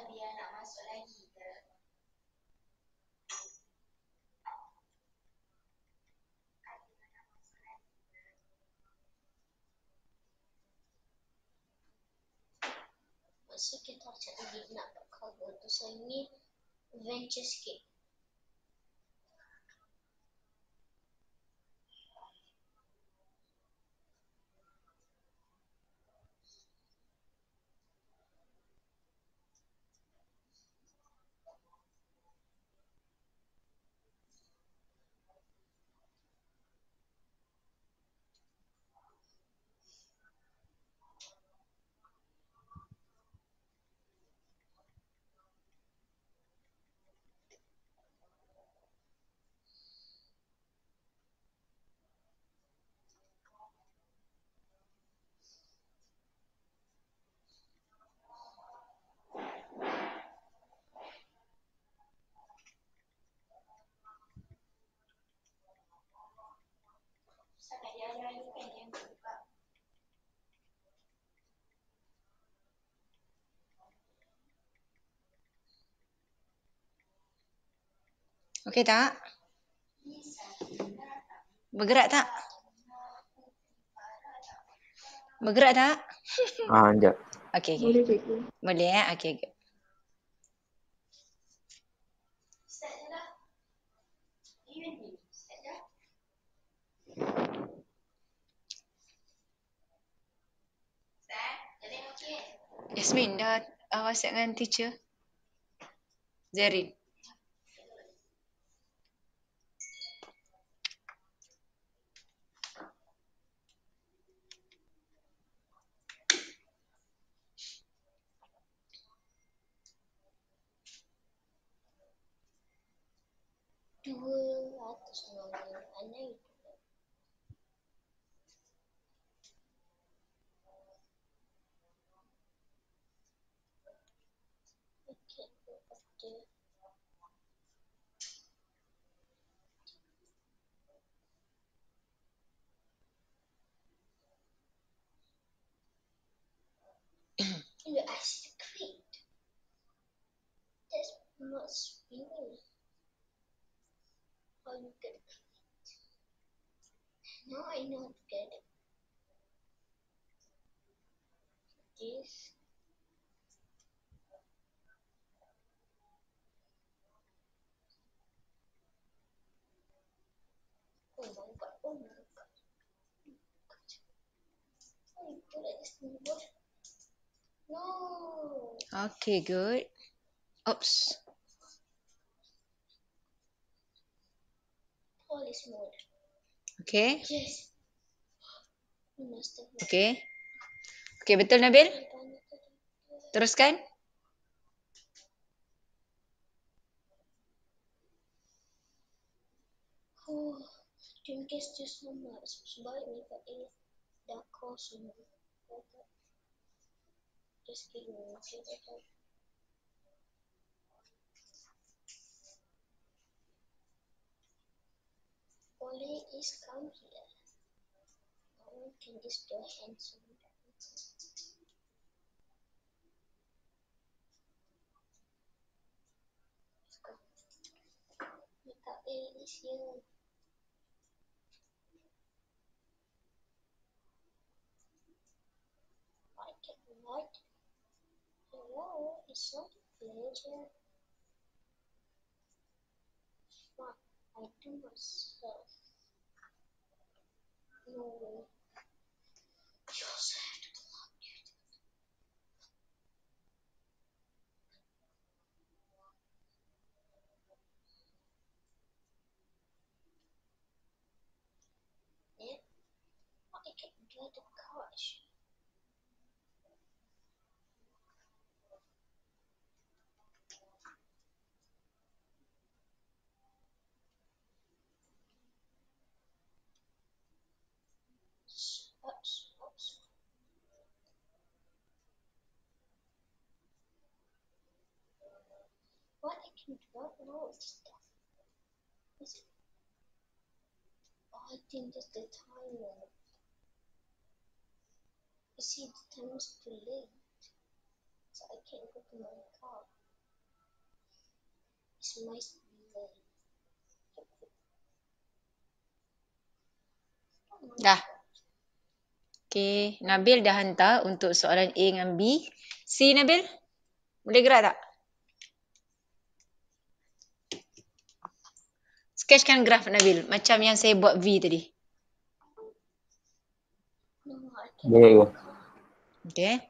Dia nak masuk lagi ke? Masa kita cakap nak cover tu saya ni adventure sikit. Okey tak? Bergerak tak? Bergerak tak? Sekejap. Okey. Boleh cikgu. Boleh ya? Okey. Good. Yasmin dah WhatsApp dengan teacher. Zerin. Aneh. Okay, okay. The acid create. That must be me. How you get it? Now I know how to get it. This. Oh my god, oh my god. How you put it in the water? No. Okay, good. Oops. Polish mode. Okay. Yes. You must have. Okay. Okay, betul Nabil? Teruskan. Oh, don't guess just so much. Sebaliknya Kak dah kosong. Just kidding. Okay. Polly is come here. No one can destroy handsome. Let's go. Kak is here. I can write. Hello, it's not a pleasure. What I do myself. No way. You're sad. Yeah, I can get the couch. Oops. What I can do now is stuff. Is it? Oh, I think that's the timer. You see, the time is too late, so I can't go to my car. It's my late. Dah. Okay, Nabil dah hantar untuk soalan A dengan B. C Nabil? Boleh gerak tak? Sketchkan graf Nabil. Macam yang saya buat V tadi. No, I can't. Boleh go. Okay.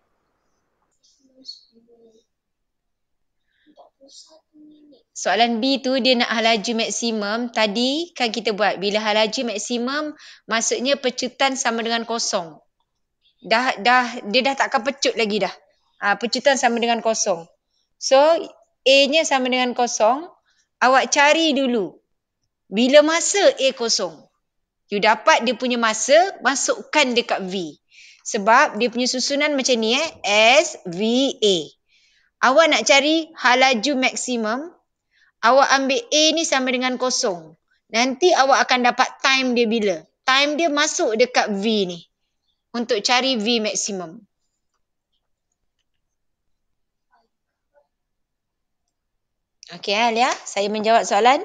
Soalan B tu dia nak halaju maksimum. Tadi kan kita buat. Bila halaju maksimum, maksudnya pecutan sama dengan kosong. Dia dah takkan pecut lagi dah. Pecutan sama dengan kosong. So, A-nya sama dengan kosong. Awak cari dulu. Bila masa A kosong. You dapat dia punya masa, masukkan dekat V. Sebab dia punya susunan macam ni S, V, A. Awak nak cari halaju maksimum. Awak ambil A ni sama dengan kosong. Nanti awak akan dapat time dia bila. Time dia masuk dekat V ni. Untuk cari V maksimum. Okey Alia, saya menjawab soalan.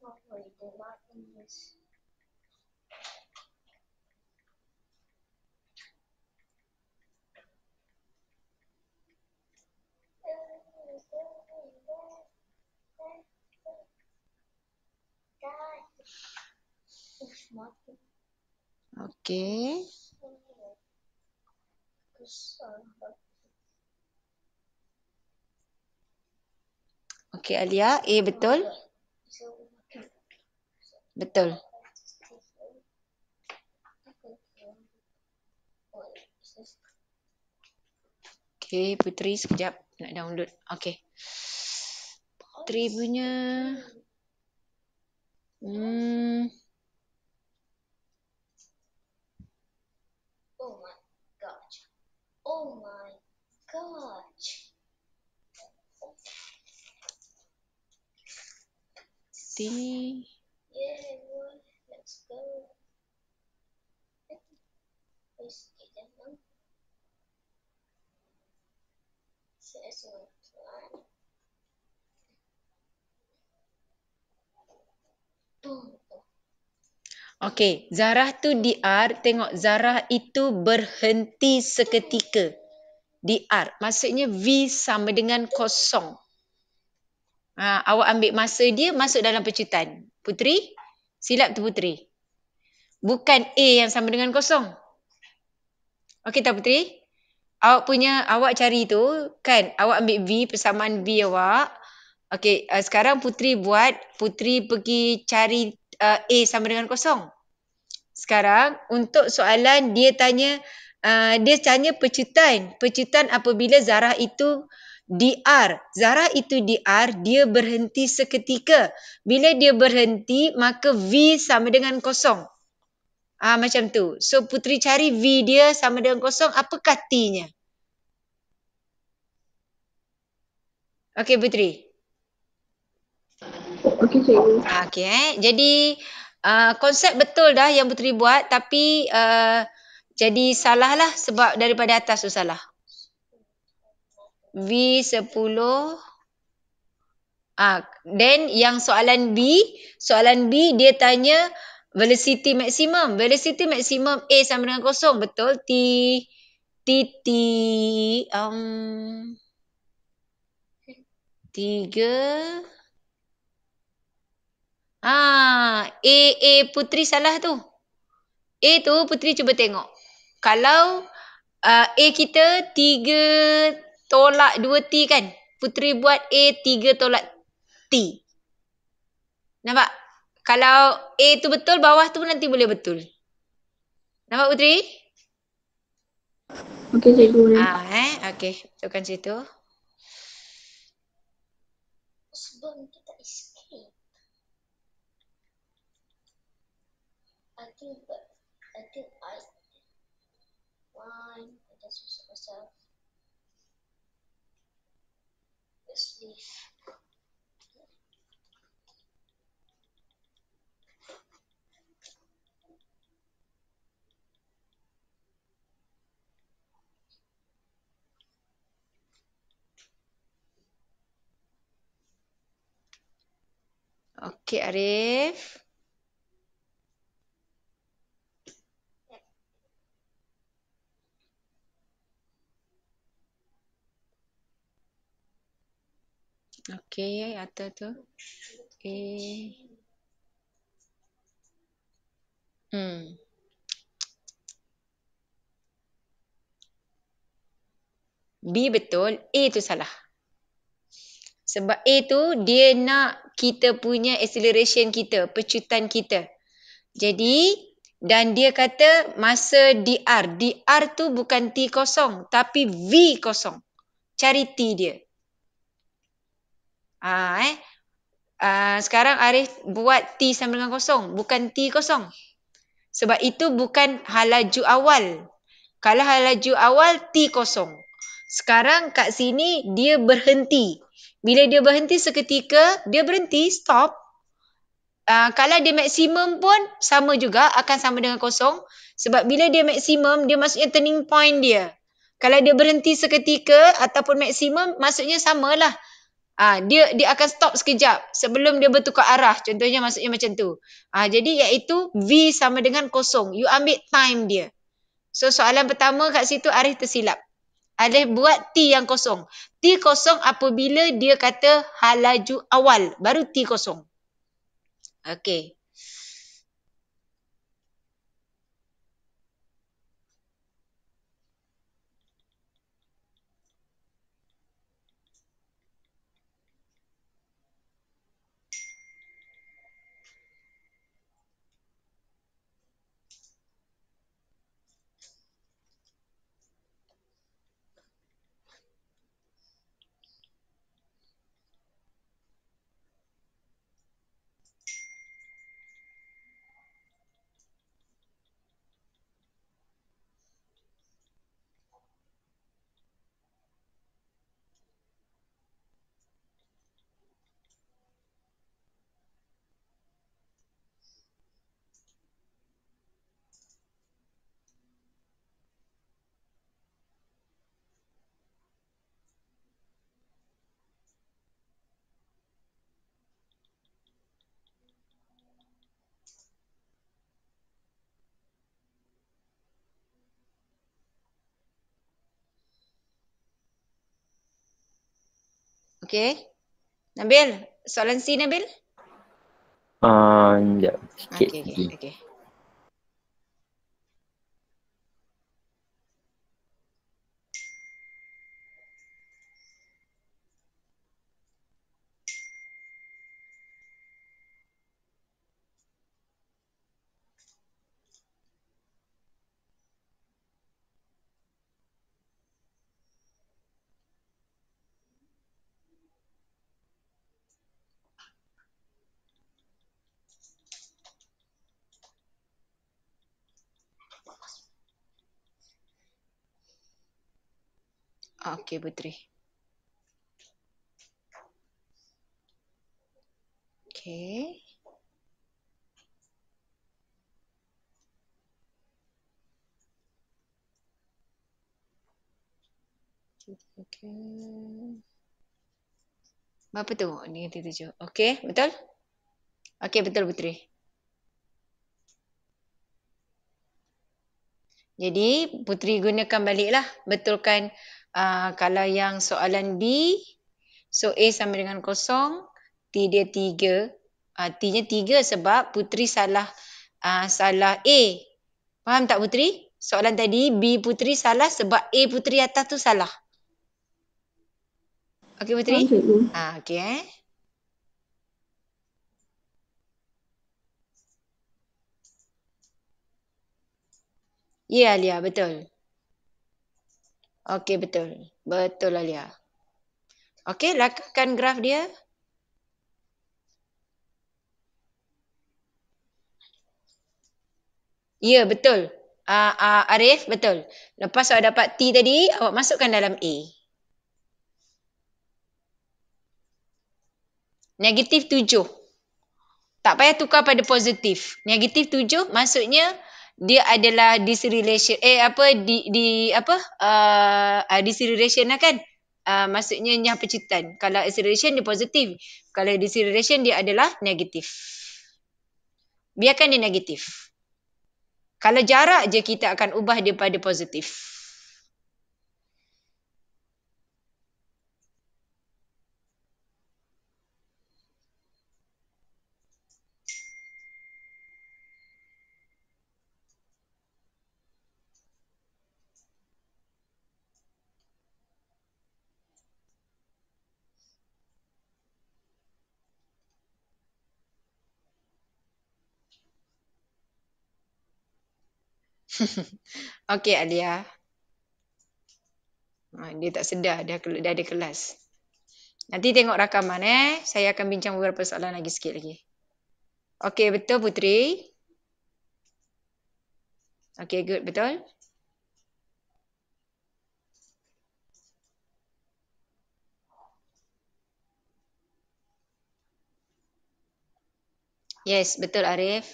wait, they're not in this. Okey. Okey Alia, A betul? Betul. Okey, Putri sekejap nak download. Okey. Putri punya Oh my gosh. Oh my gosh. Yeah, boy. Let's go. Let's get them. Says one plan. Boom. Okey, Zarah tu DR, tengok Zarah itu berhenti seketika. DR, maksudnya V sama dengan kosong. Awak ambil masa dia masuk dalam pecutan. Putri, silap tu Putri. Bukan A yang sama dengan kosong. Okey tak Putri? Awak cari tu, kan? Awak ambil V, persamaan V awak. Okey, sekarang Putri pergi cari A sama dengan kosong. Sekarang untuk soalan dia tanya pecutan. Pecutan apabila Zarah itu DR. Zarah itu DR, dia berhenti seketika. Bila dia berhenti, maka V sama dengan kosong. Macam tu. So Putri cari V dia sama dengan kosong, apakah T-nya? Okey Putri. Okey cikgu. Okey Jadi konsep betul dah yang Putri buat, tapi jadi salah lah sebab daripada atas tu salah. V10. Then yang soalan B dia tanya velocity maximum. Velocity maximum A sama dengan kosong, betul? Tiga. Putri salah tu. A tu Putri cuba tengok. Kalau A kita 3 tolak 2T kan. Putri buat A 3 tolak T. Nampak? Kalau A tu betul, bawah tu nanti boleh betul. Nampak Putri? Okey cikgu. Okey, betulkan situ. Sebelum kita escape. I think fine. I just use myself. Let's leave. Okey Arif. Okey, atas tu. B betul, A tu salah. Sebab A tu dia nak kita punya acceleration kita, pecutan kita. Jadi, dan dia kata masa DR. DR tu bukan T kosong, tapi V kosong. Cari T dia. Sekarang Arif buat T sama dengan kosong, bukan T kosong. Sebab itu bukan halaju awal. Kalau halaju awal, T kosong. Sekarang kat sini dia berhenti. Bila dia berhenti seketika, dia berhenti, stop. Kalau dia maksimum pun sama juga, akan sama dengan kosong. Sebab bila dia maksimum, dia maksudnya turning point dia. Kalau dia berhenti seketika ataupun maksimum, maksudnya samalah. Dia akan stop sekejap sebelum dia bertukar arah. Contohnya maksudnya macam tu. Jadi iaitu V sama dengan kosong. You ambil time dia. So soalan pertama kat situ Arif tersilap. Arif buat T yang kosong. T kosong apabila dia kata halaju awal. Baru T kosong. Okey. Okey. Nabil, soalan C Nabil? Sekejap. Sikit Okey, lagi. okey. Okey, Putri. Okey. Okey. Berapa tu? Negatif 7. Okey, betul? Okey, betul Putri. Jadi, Putri gunakan baliklah. Betulkan kalau yang soalan B, so A sama dengan kosong, T dia 3. T-nya 3 sebab Putri salah salah A. Faham tak Putri? Soalan tadi B Putri salah sebab A Putri atas tu salah. Okey Putri? Faham, cikgu. Okey. Ya Alia, betul. Okey, betul. Betul Alia. Okey, lakukan graf dia. Ya, betul. Arif, betul. Lepas awak dapat T tadi, awak masukkan dalam A. Negatif 7. Tak payah tukar pada positif. Negatif 7 maksudnya dia adalah DC relation. DC relation lah kan? Maksudnya nyah percitan. Kalau acceleration dia positif. Kalau DC relation dia adalah negatif. Biarkan dia negatif. Kalau jarak je kita akan ubah dia pada positif. Okey Alia. Dia tak sedar, dah ada kelas. Nanti tengok rakaman Saya akan bincang beberapa soalan lagi sikit lagi. Okey, betul Putri? Okey, good, betul? Yes, betul Arif.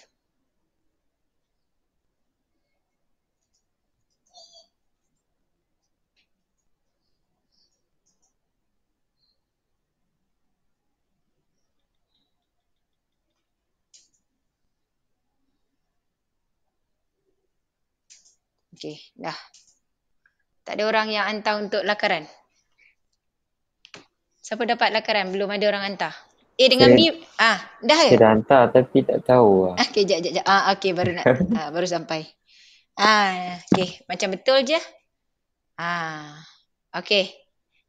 Okey, dah. Tak ada orang yang hantar untuk lakaran? Siapa dapat lakaran? Belum ada orang hantar. A dengan B, dah ke? Saya dah hantar tapi tak tahu lah. Okey, jap. Okey, baru nak baru sampai. Okey, macam betul je. Okey.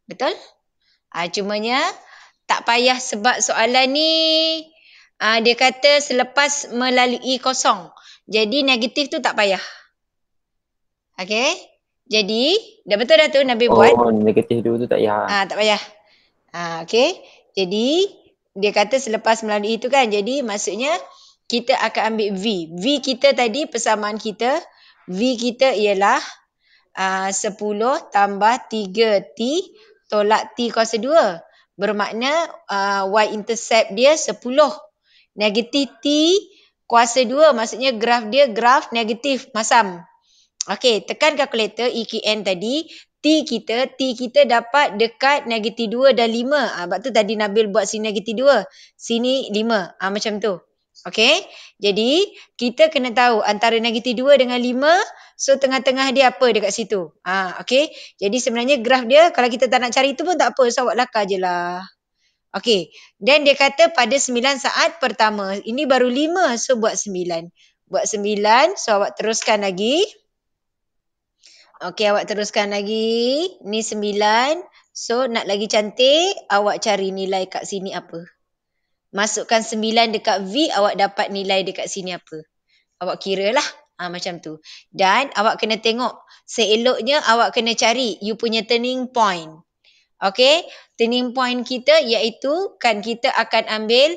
Betul? Cumanya tak payah sebab soalan ni dia kata selepas melalui kosong. Jadi negatif tu tak payah. Okey? Jadi, dah betul dah tu Nabil buat? Oh, negatif dulu tu tak payah. Tak payah. Okey. Jadi, dia kata selepas melalui itu kan. Jadi, maksudnya kita akan ambil V. V kita tadi, persamaan kita. V kita ialah 10 tambah 3T tolak T kuasa 2. Bermakna Y-intercept dia 10. Negatif T kuasa 2 maksudnya graf dia graf negatif masam. Okey, tekan kalkulator EKN tadi. T kita dapat dekat negatif 2 dan 5. Sebab tu tadi Nabil buat sini negatif 2. Sini 5. Macam tu. Okey, jadi kita kena tahu antara negatif 2 dengan 5. So tengah-tengah dia apa dekat situ. Okey, jadi sebenarnya graf dia kalau kita tak nak cari tu pun tak apa. So awak lakar je lah. Okey, dan dia kata pada 9 saat pertama. Ini baru 5, so buat 9. Buat 9, so awak teruskan lagi. Okey, awak teruskan lagi. Ni 9. So, nak lagi cantik, awak cari nilai kat sini apa. Masukkan 9 dekat V, awak dapat nilai dekat sini apa. Awak kira lah. Macam tu. Dan awak kena tengok. Seeloknya awak kena cari you punya turning point. Okey, turning point kita iaitu kan kita akan ambil,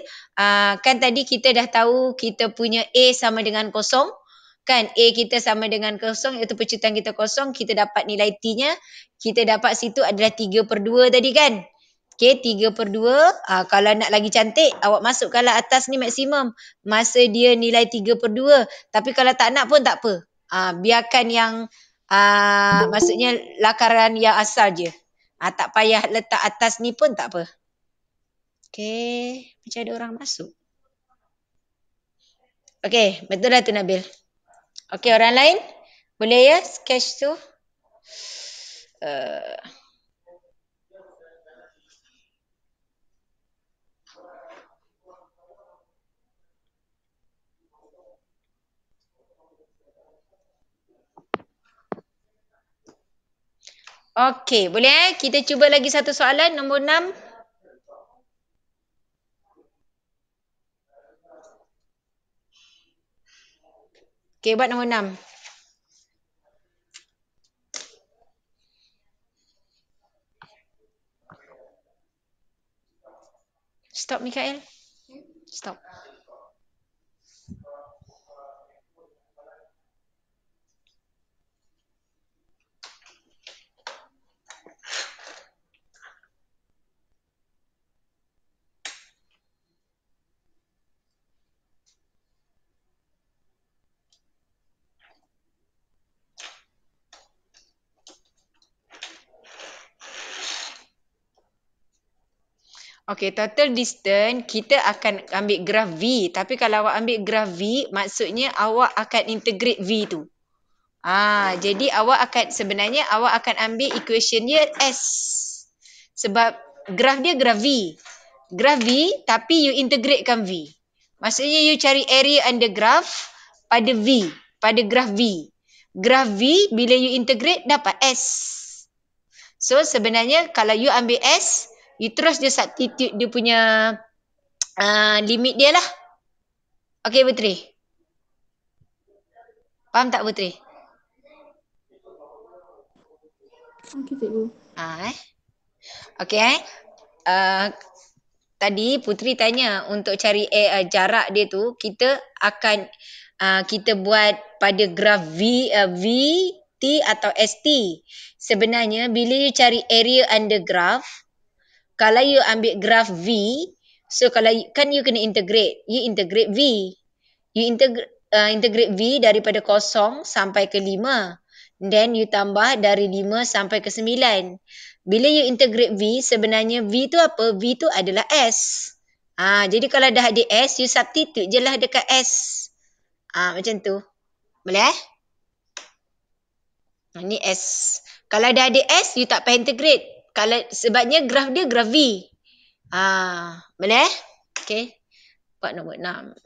kan tadi kita dah tahu kita punya A sama dengan kosong. Kan A kita sama dengan kosong iaitu pecutan kita kosong. Kita dapat nilai T-nya. Kita dapat situ adalah 3/2 tadi kan. Okey, 3/2. Kalau nak lagi cantik, awak masukkanlah atas ni maksimum. Masa dia nilai 3/2. Tapi kalau tak nak pun tak apa. Biarkan yang, maksudnya lakaran yang asal je. Tak payah letak atas ni pun tak apa. Okey, macam ada orang masuk. Okey, betul lah tu Nabil. Okey, orang lain? Boleh ya sketch tu? Okey, boleh kita cuba lagi satu soalan nombor 6. Okey, buat nombor 6. Stop Mikael. Stop. Okey, total distance kita akan ambil graf V. Tapi kalau awak ambil graf V, maksudnya awak akan integrate V tu. Jadi sebenarnya awak akan ambil equation dia S. Sebab graf dia graf V. Graf V tapi you integratekan V. Maksudnya you cari area under graph pada V. Pada graf V. Graf V bila you integrate dapat S. So sebenarnya kalau you ambil S, you terus dia substitute dia punya limit dia lah. Okey Putri. Faham tak Putri? Okey cikgu. Okey. Tadi Putri tanya untuk cari jarak dia tu, kita akan kita buat pada graf V, T atau ST. Sebenarnya bila you cari area under graph, kalau you ambil graf V, so kalau kan you kena integrate. You integrate V. You integrate V daripada 0 sampai ke 5. Then you tambah dari 5 sampai ke 9. Bila you integrate V, sebenarnya V tu apa? V tu adalah S. Jadi kalau dah ada S, you substitute je lah dekat S. Macam tu. Boleh Ni S. Kalau dah ada S, you tak payah integrate. Kalau sebabnya graf dia graf V. Boleh? Okay. Buat nombor 6.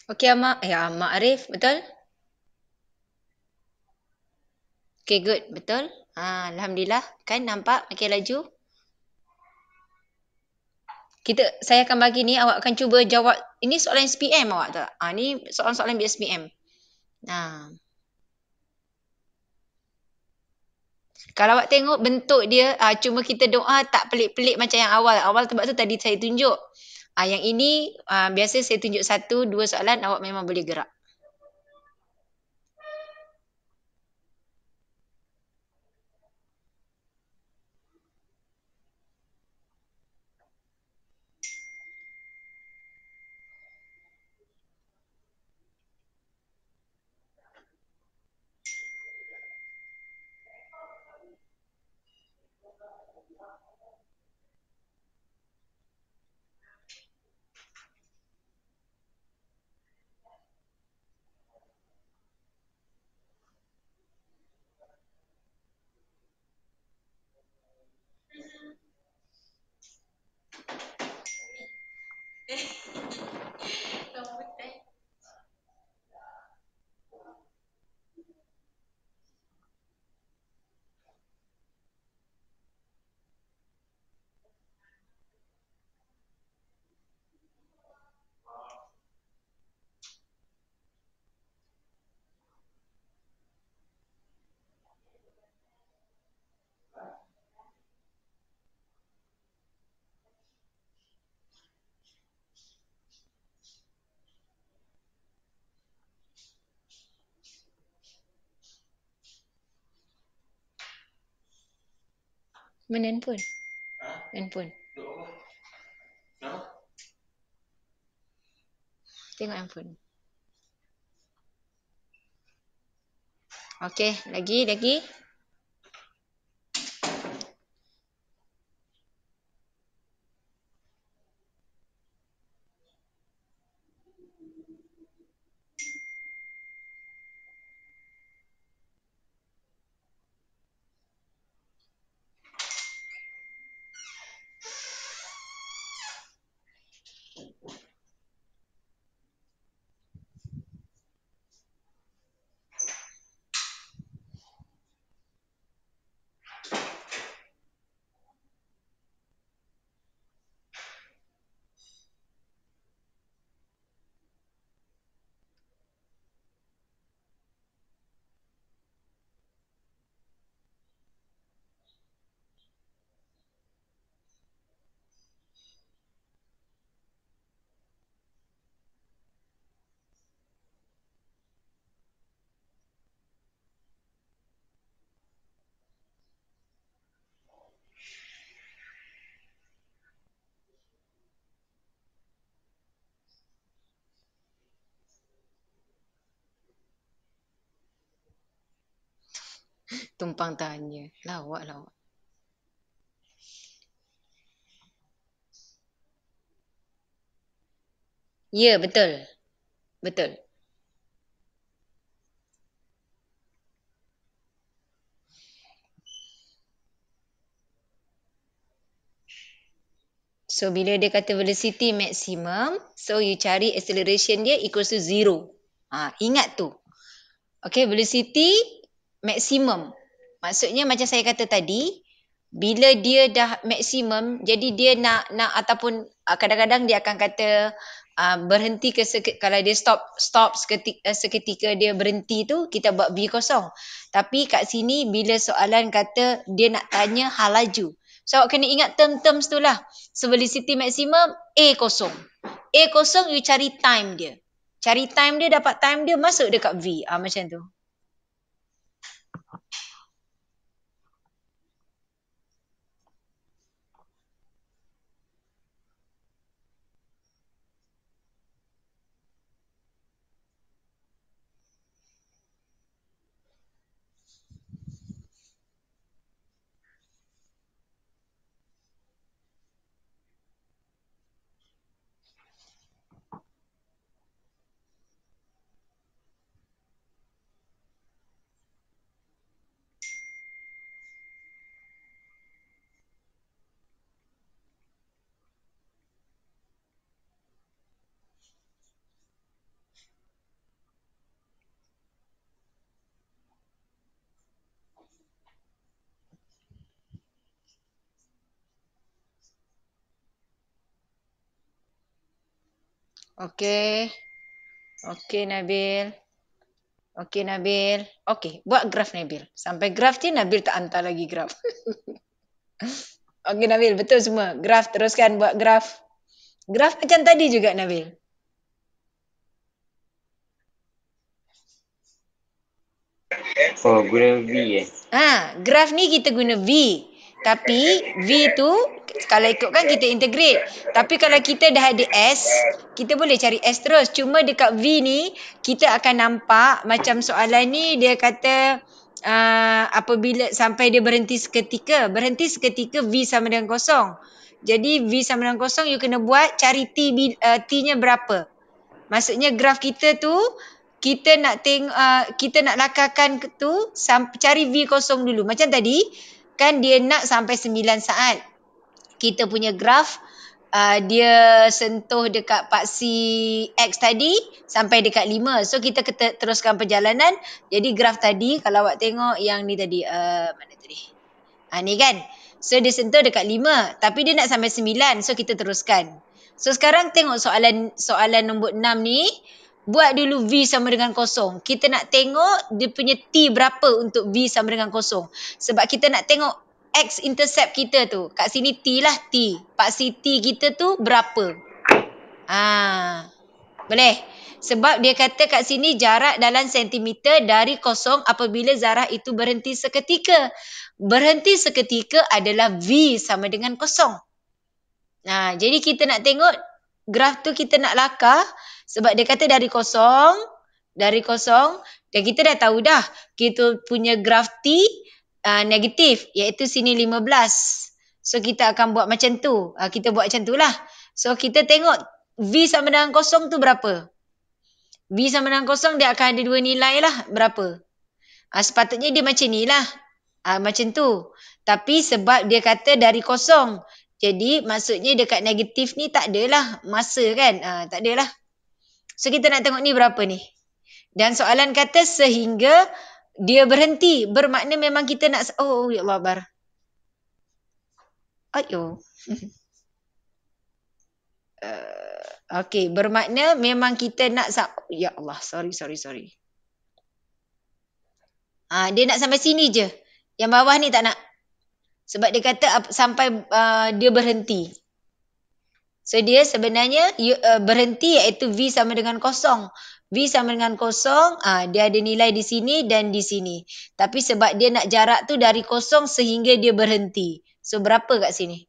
Okey, Mak. Mak Arif, betul? Okay, good. Betul? Alhamdulillah. Kan nampak makin laju? Saya akan bagi ni, awak akan cuba jawab. Ini soalan SPM awak tak? Ni soalan-soalan SPM. Kalau awak tengok bentuk dia, cuma kita doa tak pelik-pelik macam yang awal. Awal sebab tu tadi saya tunjuk. Yang ini biasa saya tunjuk 1, 2 soalan, awak memang boleh gerak. Mana handphone? Handphone. Tengok handphone. Okey, lagi. Tumpang tanya. Lawak. Ya, betul. Betul. So, bila dia kata velocity maximum, so you cari acceleration dia equals to 0. Ingat tu. Okay, velocity maximum. Maksudnya macam saya kata tadi, bila dia dah maksimum, jadi dia nak ataupun kadang-kadang dia akan kata berhenti kalau dia stop seketika dia berhenti tu, kita buat B kosong. Tapi kat sini bila soalan kata dia nak tanya hal laju. So awak kena ingat term-terms tu lah. So velocity maximum A kosong. A kosong you cari time dia. Cari time dia, dapat time dia, masuk dekat V. Macam tu. Okey. Okey, Nabil. Okey Nabil. Okey, buat graf Nabil. Sampai graf je Nabil tak hantar lagi graf. Okey Nabil, betul semua. Graf teruskan buat graf. Graf macam tadi juga Nabil. Oh, guna V Graf ni kita guna V. Tapi V tu kalau ikutkan kita integrate. Tapi kalau kita dah ada S, kita boleh cari S terus. Cuma dekat V ni kita akan nampak macam soalan ni dia kata apabila sampai dia berhenti seketika. Berhenti seketika V sama dengan kosong. Jadi V sama dengan kosong you kena buat cari T-nya berapa. Maksudnya graf kita tu kita nak kita nak lakarkan tu cari V kosong dulu. Macam tadi kan dia nak sampai 9 saat. Kita punya graf dia sentuh dekat paksi X tadi sampai dekat 5. So kita teruskan perjalanan. Jadi graf tadi kalau awak tengok yang ni tadi mana tadi? Ni kan. So dia sentuh dekat 5 tapi dia nak sampai 9. So kita teruskan. So sekarang tengok soalan nombor 6 ni. Buat dulu V sama dengan kosong. Kita nak tengok dia punya T berapa untuk V sama dengan kosong. Sebab kita nak tengok X intercept kita tu. Kat sini T lah T. Paksi T kita tu berapa? Boleh? Sebab dia kata kat sini jarak dalam sentimeter dari kosong apabila zarah itu berhenti seketika. Berhenti seketika adalah V sama dengan kosong. Jadi kita nak tengok graf tu kita nak lakar sebab dia kata dari kosong dan kita dah tahu dah kita punya graf T negatif iaitu sini 15. So kita akan buat macam tu. Kita buat macam tu lah. So kita tengok V sama dengan kosong tu berapa? V sama dengan kosong dia akan ada dua nilai lah. Berapa? Sepatutnya dia macam ni lah. Macam tu. Tapi sebab dia kata dari kosong. Jadi maksudnya dekat negatif ni tak adalah masa kan. Tak adalah. So kita nak tengok ni berapa ni. Dan soalan kata sehingga dia berhenti. Bermakna memang kita nak... Oh ya Allah bar. Ayo. Okey, bermakna memang kita nak... Ya Allah, sorry. Dia nak sampai sini je. Yang bawah ni tak nak. Sebab dia kata sampai dia berhenti. So dia sebenarnya berhenti iaitu V sama dengan kosong. V sama dengan kosong, dia ada nilai di sini dan di sini. Tapi sebab dia nak jarak tu dari kosong sehingga dia berhenti. So berapa kat sini?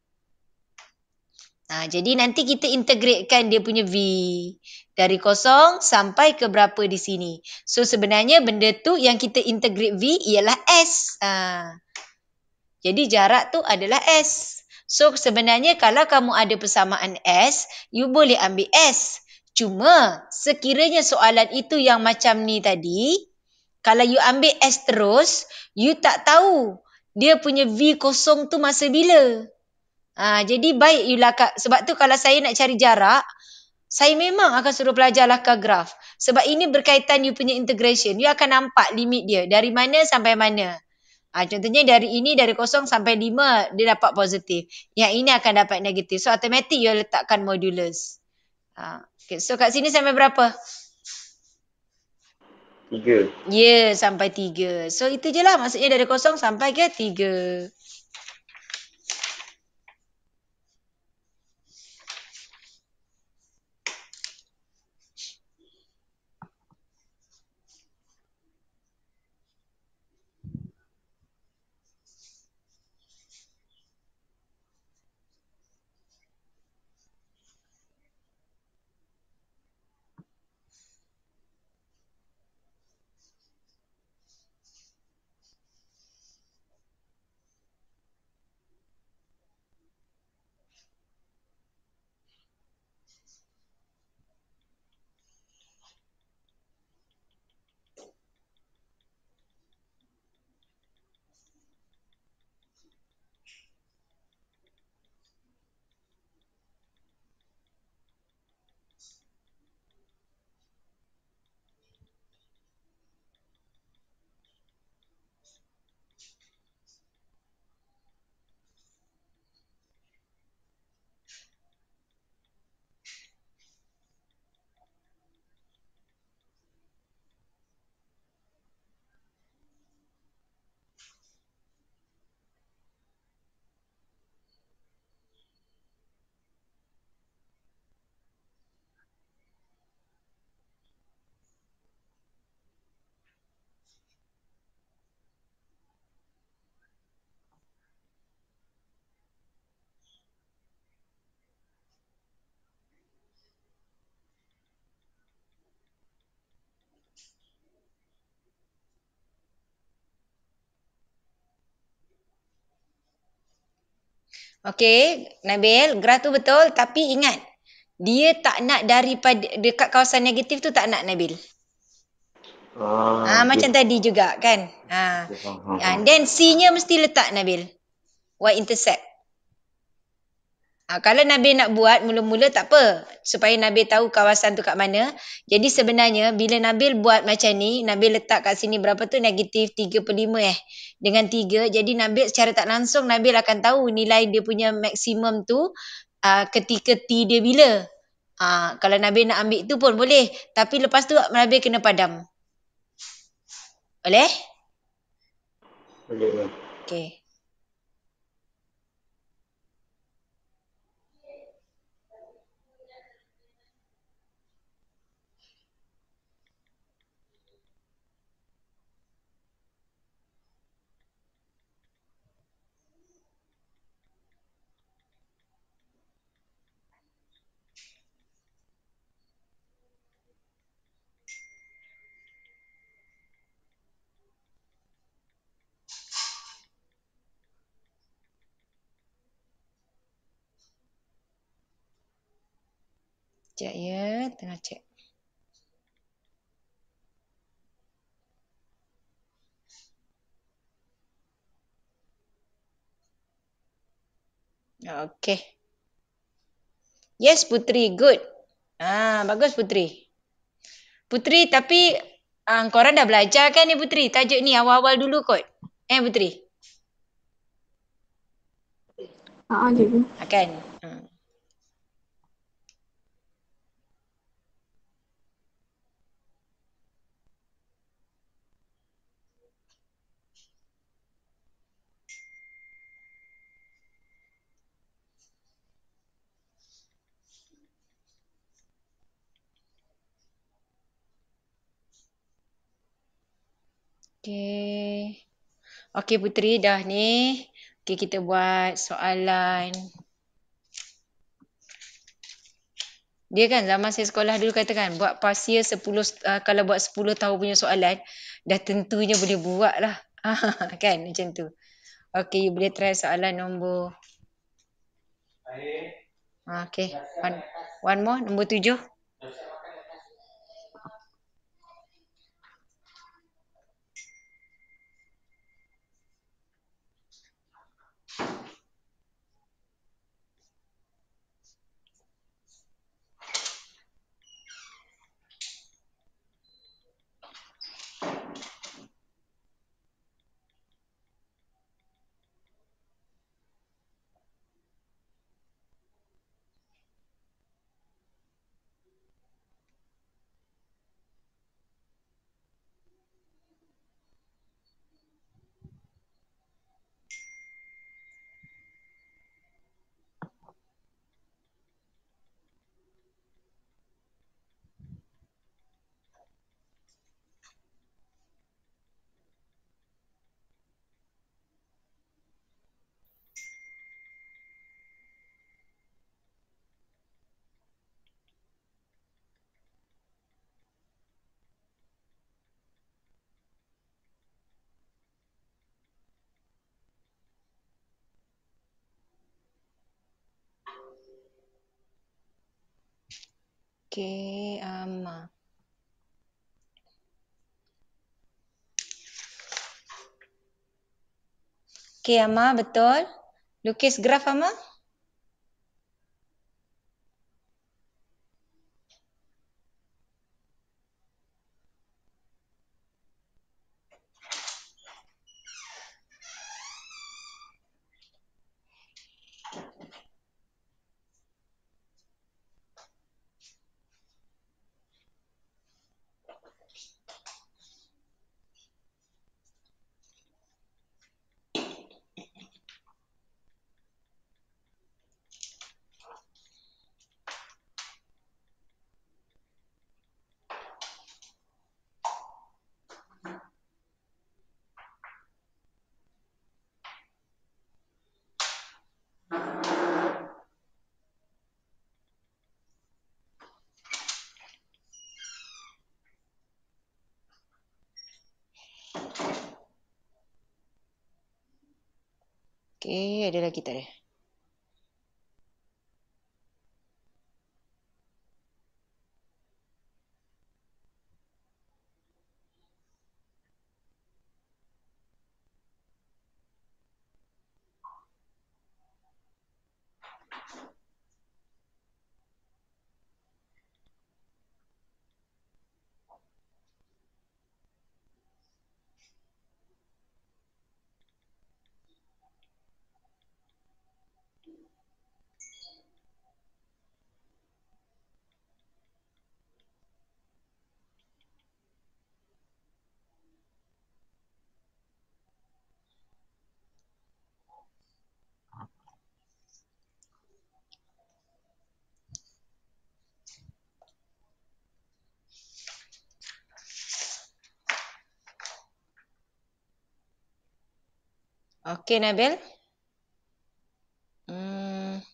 Jadi nanti kita integratekan dia punya V. Dari kosong sampai ke berapa di sini. So sebenarnya benda tu yang kita integrate V ialah S. Jadi jarak tu adalah S. So sebenarnya kalau kamu ada persamaan S, you boleh ambil S. Cuma sekiranya soalan itu yang macam ni tadi, kalau you ambil S terus, you tak tahu dia punya V kosong tu masa bila. Jadi baik you lakar. Sebab tu kalau saya nak cari jarak, saya memang akan suruh pelajar lakar graf. Sebab ini berkaitan you punya integration. You akan nampak limit dia. Dari mana sampai mana. Contohnya dari ini, dari 0 sampai 5, dia dapat positif. Yang ini akan dapat negatif. So, automatic you letakkan modulus. Okay. So, kat sini sampai berapa? 3. Ya, sampai 3. So, itu je lah. Maksudnya dari 0 sampai ke 3. Okey, Nabil, Grah tu betul tapi ingat dia tak nak daripada dekat kawasan negatif tu tak nak Nabil. Okay. Macam tadi juga kan. Okay, faham. Then C-nya mesti letak Nabil. Y-intercept. Kalau Nabil nak buat mula-mula tak apa. Supaya Nabil tahu kawasan tu kat mana. Jadi sebenarnya bila Nabil buat macam ni, Nabil letak kat sini berapa tu? Negatif 3/5 Dengan 3. Jadi Nabil secara tak langsung Nabil akan tahu nilai dia punya maksimum tu ketika T dia bila. Kalau Nabil nak ambil tu pun boleh. Tapi lepas tu Nabil kena padam. Boleh? Boleh. Okey. Sekejap ya, tengah cek. Okey. Yes, Putri. Good. Bagus Putri. Putri, tapi korang dah belajar kan ni Putri? Tajuk ni awal-awal dulu kot. Putri? Cikgu. Kan? Okey. Okey Putri, dah ni. Okey, kita buat soalan. Dia kan zaman saya sekolah dulu katakan buat pasia 10 kalau buat 10 tahun punya soalan dah tentunya boleh buat lah. Kan macam tu. Okey, boleh try soalan nombor. Okey. One more, nombor 7. Okey, Okey, Amma, betul. Lukis graf, Amma. Okey, ada lagi tak ada? Okey, Nabil. Hmm.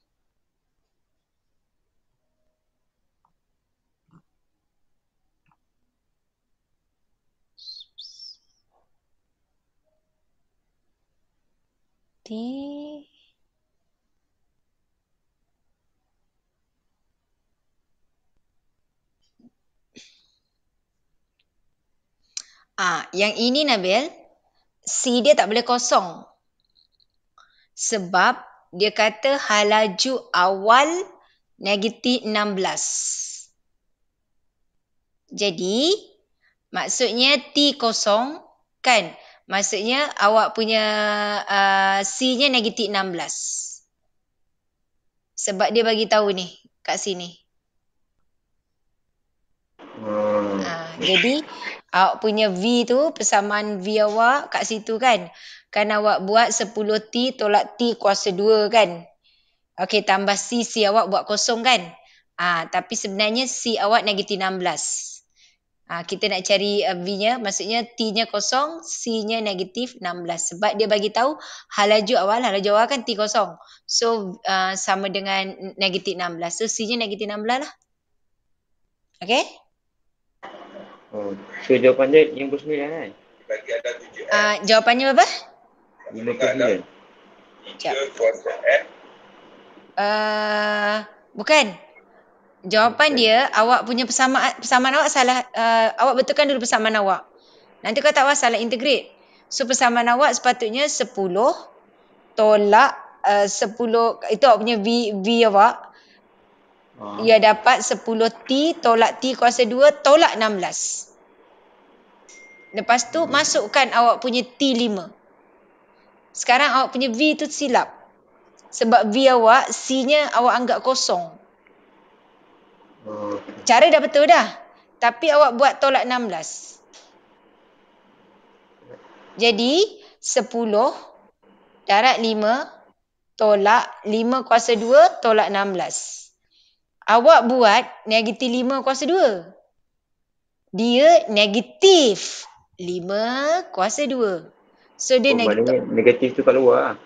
T. Yang ini Nabil, C dia tak boleh kosong. Sebab dia kata halaju awal negatif 16. Jadi, maksudnya T kosong kan? Maksudnya awak punya C-nya negatif 16. Sebab dia bagi tahu ni kat sini. Jadi awak punya V tu, persamaan V awak kat situ kan. Kan awak buat 10T tolak T kuasa 2 kan. Okey, tambah C awak buat kosong kan. Tapi sebenarnya C awak negatif 16. Kita nak cari V-nya, maksudnya T-nya kosong, C-nya negatif 16. Sebab dia bagi tahu halaju awal kan T kosong. So, sama dengan negatif 16. So, C-nya negatif 16 lah. Okey? So jawapan dia 59 kan? Jawapannya berapa? 59. Bukan. Jawapan dia, awak punya persamaan awak salah. Awak betulkan dulu persamaan awak. Nanti kau tak salah integrate. So, persamaan awak sepatutnya 10 tolak 10. Itu awak punya V awak. Ia dapat 10T tolak T kuasa 2 tolak 16. Lepas tu, masukkan awak punya T5. Sekarang awak punya V tu silap. Sebab V awak, C-nya awak anggap kosong. Cara dah betul dah. Tapi awak buat tolak 16. Jadi, 10 darab 5 tolak 5 kuasa 2 tolak 16. Awak buat negatif 5 kuasa 2. Dia negatif 5 kuasa 2. So, dia maknanya negatif tu kat luar lah.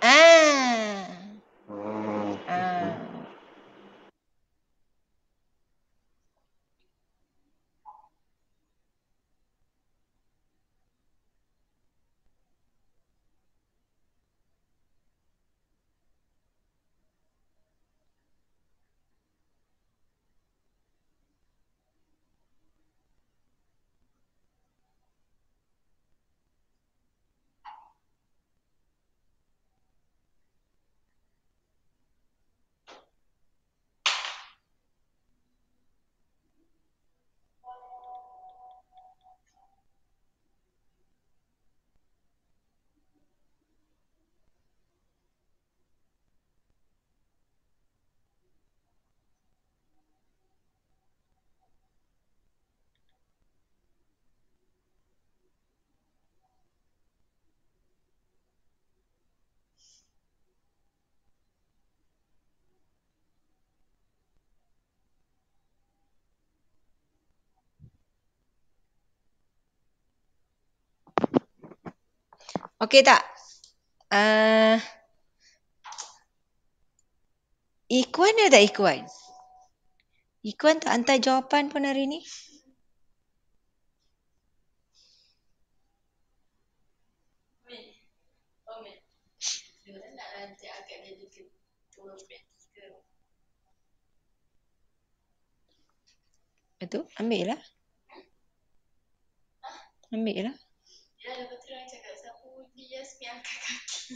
Okey tak? Ikuan ada tak Ikuan? Ikuan tak hantar jawapan pun hari ni? Betul? Ambil lah. Ambil lah. Ya, lepas tu orang cakap siapa dia angkat kaki.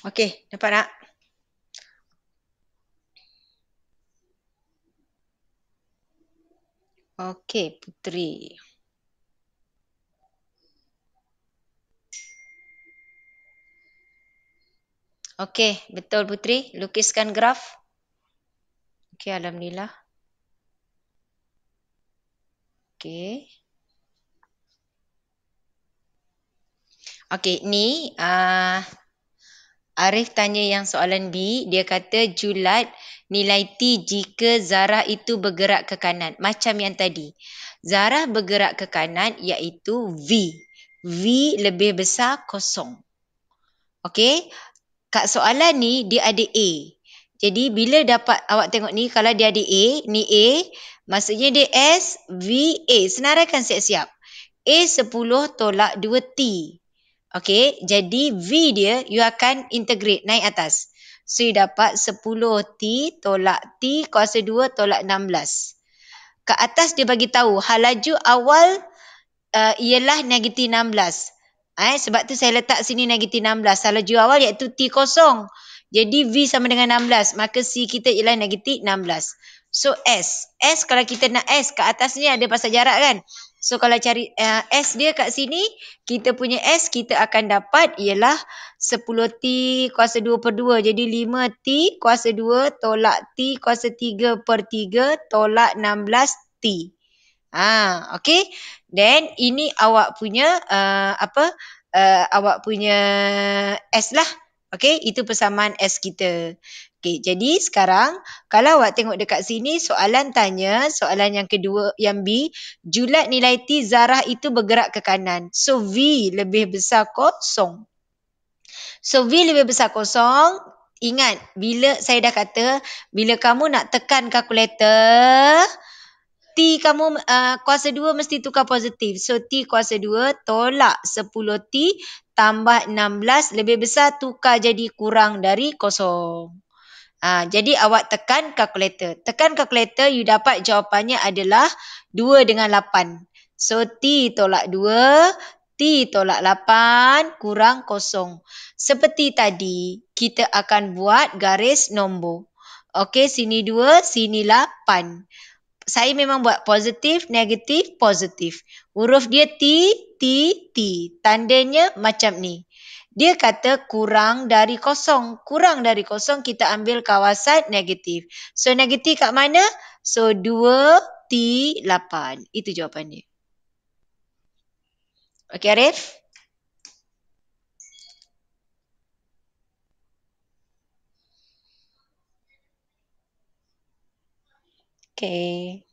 Okey, dapat tak? Okey, Putri. Okey, betul Putri. Lukiskan graf. Okey, alhamdulillah. Okey. Okey, ni Arif tanya yang soalan B, dia kata Julat nilai T jika Zarah itu bergerak ke kanan. Macam yang tadi. Zarah bergerak ke kanan iaitu V. V lebih besar kosong. Okey. Kat soalan ni dia ada A. Jadi bila dapat awak tengok ni, kalau dia ada A, ni A, maksudnya dia S, V, A. Senaraikan siap-siap. A 10 tolak 2T. Okey, jadi V dia, you akan integrate, naik atas. So, you dapat 10T tolak T kuasa 2 tolak 16. Kat atas dia bagi tahu halaju awal ialah negatif 16. Sebab tu saya letak sini negatif 16. Halaju awal iaitu T kosong. Jadi V sama dengan 16. Maka C kita ialah negatif 16. So S. S kalau kita nak S kat atas ni ada pasal jarak kan. So kalau cari S dia kat sini, kita punya S kita akan dapat ialah 10T kuasa 2 per 2. Jadi 5T kuasa 2 tolak T kuasa 3 per 3 tolak 16T. Okay. Then ini awak punya awak punya S lah. Okay, itu persamaan S kita. Okay, jadi sekarang kalau awak tengok dekat sini soalan tanya, soalan yang kedua, yang B, Julat nilai T Zarah itu bergerak ke kanan. So V lebih besar kosong. So V lebih besar kosong. Ingat, bila saya dah kata, bila kamu nak tekan kalkulator, T kamu kuasa 2 mesti tukar positif. So T kuasa 2 tolak 10T tambah 16 lebih besar tukar jadi kurang dari kosong. Jadi awak tekan kalkulator. Tekan kalkulator, you dapat jawapannya adalah 2 dengan 8. So T tolak 2, T tolak 8 kurang kosong. Seperti tadi, kita akan buat garis nombor. Okey, sini 2, sini 8. Saya memang buat positif, negatif, positif. Huruf dia T, T, T. Tandanya macam ni. Dia kata kurang dari kosong. Kurang dari kosong kita ambil kawasan negatif. So negatif kat mana? So 2T 8. Itu jawapan dia. Okey Arif? Okey.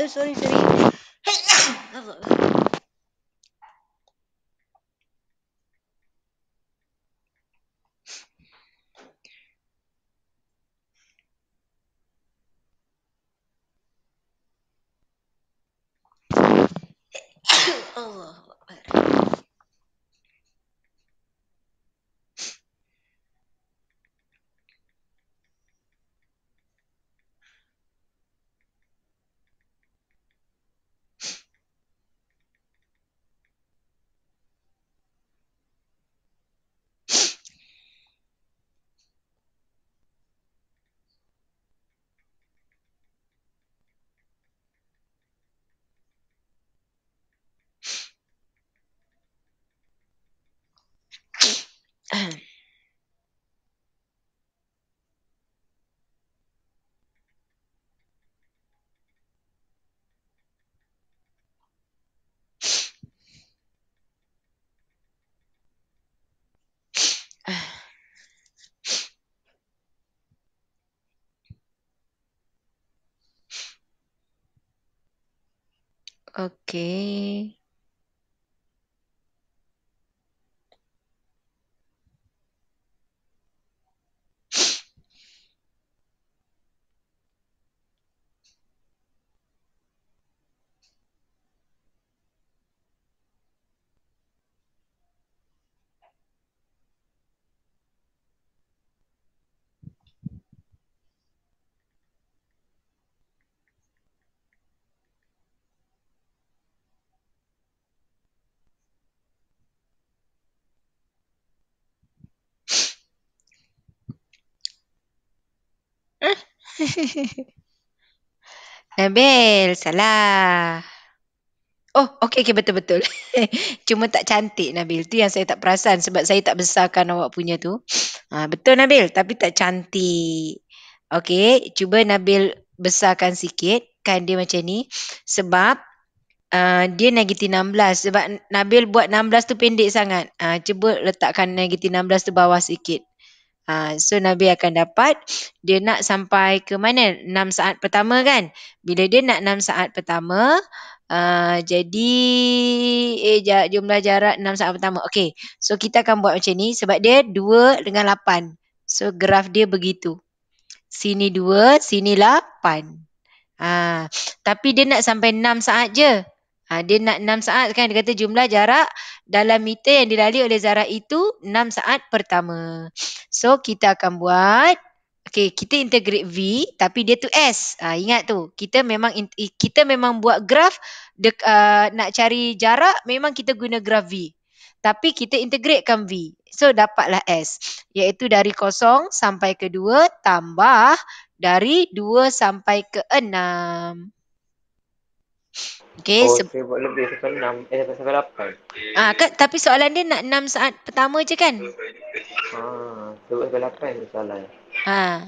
Sorry. Allah. Okey. Nabil, salah. Oh, okey, betul-betul. Cuma tak cantik Nabil. Tu yang saya tak perasan sebab saya tak besarkan awak punya tu. Betul Nabil, tapi tak cantik. Okey, cuba Nabil besarkan sikit. Kan dia macam ni. Sebab dia negatif 16. Sebab Nabil buat 16 tu pendek sangat. Cuba letakkan negatif 16 tu bawah sikit. So Nabil akan dapat dia nak sampai ke mana? 6 saat pertama kan? Bila dia nak 6 saat pertama, jadi jumlah jarak 6 saat pertama. Okey. So kita akan buat macam ni sebab dia 2 dengan 8. So graf dia begitu. Sini 2, sini 8. Tapi dia nak sampai 6 saat je. Dia nak 6 saat kan, dia kata jumlah jarak dalam meter yang dilalui oleh zarah itu 6 saat pertama. So kita akan buat, kita integrate V tapi dia tu S. Ingat tu, kita memang buat graf nak cari jarak memang kita guna graf V. Tapi kita integratekan V. So dapatlah S. Iaitu dari 0 sampai ke 2 tambah dari 2 sampai ke 6. Okey. Saya buat lebih sampai 6. Sampai 8. Kan, tapi soalan dia nak 6 saat pertama je kan? Saya buat sampai 8 tu soalan. Ya.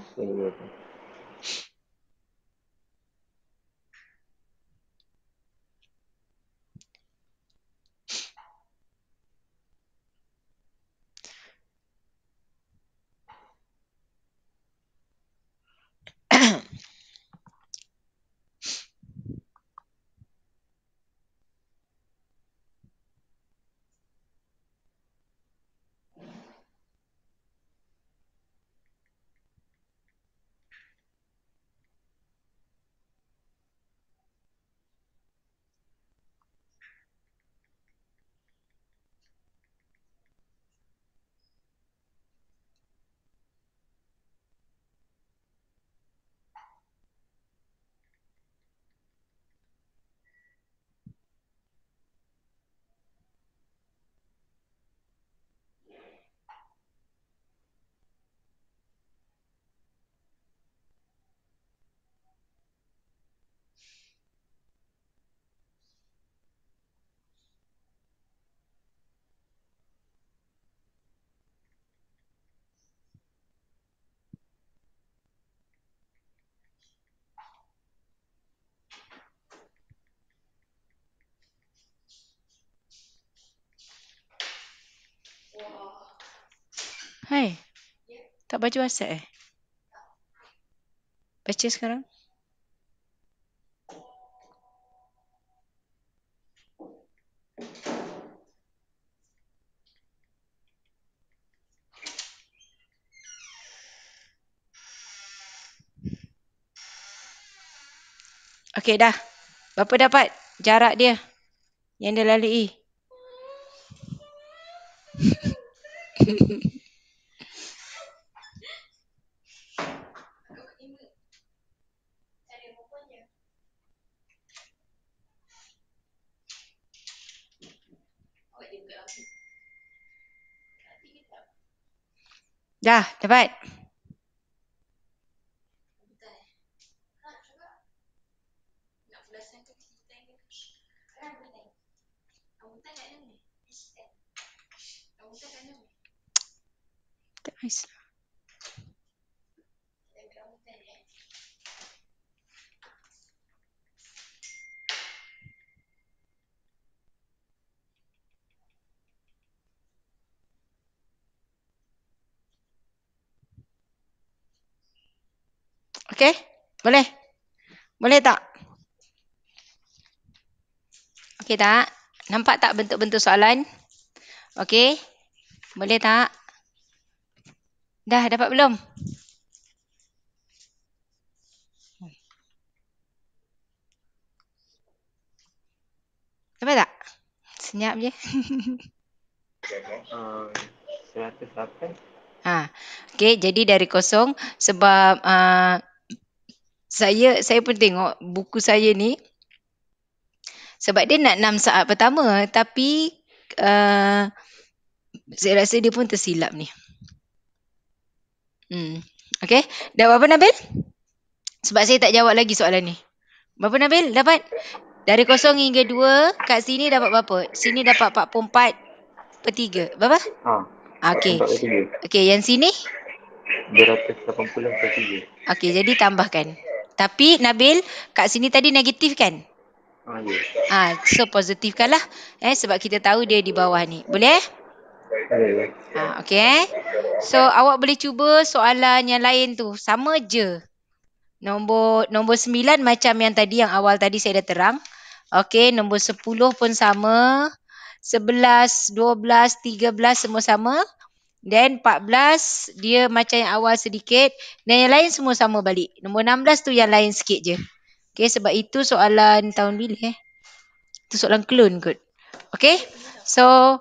Hai. Tak baca WhatsApp Baca sekarang. Okey dah. Berapa dapat jarak dia yang dia lalui? Dah, dapat. Nice. Okey? Boleh? Boleh tak? Okey tak? Nampak tak bentuk-bentuk soalan? Okey? Boleh tak? Dah dapat belum? Dapat tak? Senyap je. 108. Okey, jadi dari 0 sebab saya pun tengok buku saya ni sebab dia nak 6 saat pertama tapi saya rasa dia pun tersilap ni. Okey, dah berapa Nabil? Sebab saya tak jawab lagi soalan ni. Berapa Nabil? Dapat? Dari 0 hingga 2, kat sini dapat berapa? Sini dapat 44/3. Berapa? Okey. 44/3. Okey, yang sini? 280/3. Okey, jadi tambahkan. Tapi Nabil, kat sini tadi negatif kan? Ya. So positifkan lah. Sebab kita tahu dia di bawah ni. Boleh? Boleh. Okey. So awak boleh cuba soalan yang lain tu. Sama je. Nombor 9 macam yang tadi, yang awal tadi saya dah terang. Okey, nombor 10 pun sama. 11, 12, 13 semua sama. Then 14 dia macam yang awal sedikit. Dan yang lain semua sama balik. Nombor 16 tu yang lain sikit je. Okey, sebab itu soalan tahun bila Itu soalan clone kot. Okey. So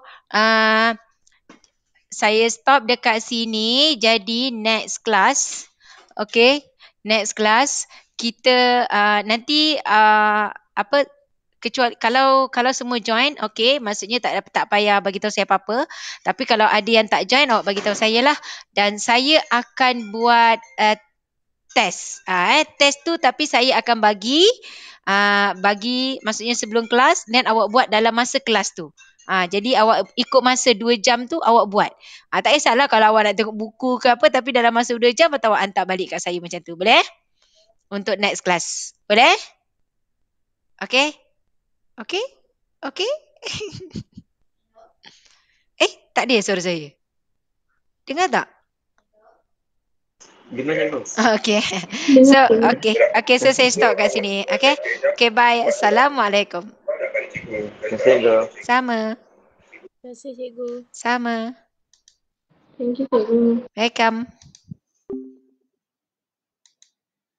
saya stop dekat sini. Jadi next class. Okey. Next class kita nanti kecuali kalau semua join, okey, maksudnya tak payah bagi tahu saya apa-apa. Tapi kalau ada yang tak join, awak bagi tahu saya lah, dan saya akan buat test. Test tu tapi saya akan bagi maksudnya sebelum kelas, dan awak buat dalam masa kelas tu. Jadi awak ikut masa 2 jam tu awak buat. Tak kisahlah kalau awak nak tengok buku ke apa, tapi dalam masa 2 jam atau awak hantar balik kat saya macam tu. Boleh? Untuk next class. Boleh? Okey? Okey? Okey? Tak ada suara saya. Dengar tak? Gimana tu? Okey. So, okey, so saya stop kat sini. Okey? Okey, bye. Assalamualaikum. Terima kasih, Cikgu. Sama. Terima kasih, cikgu. Sama. Thank you, cikgu. Welcome.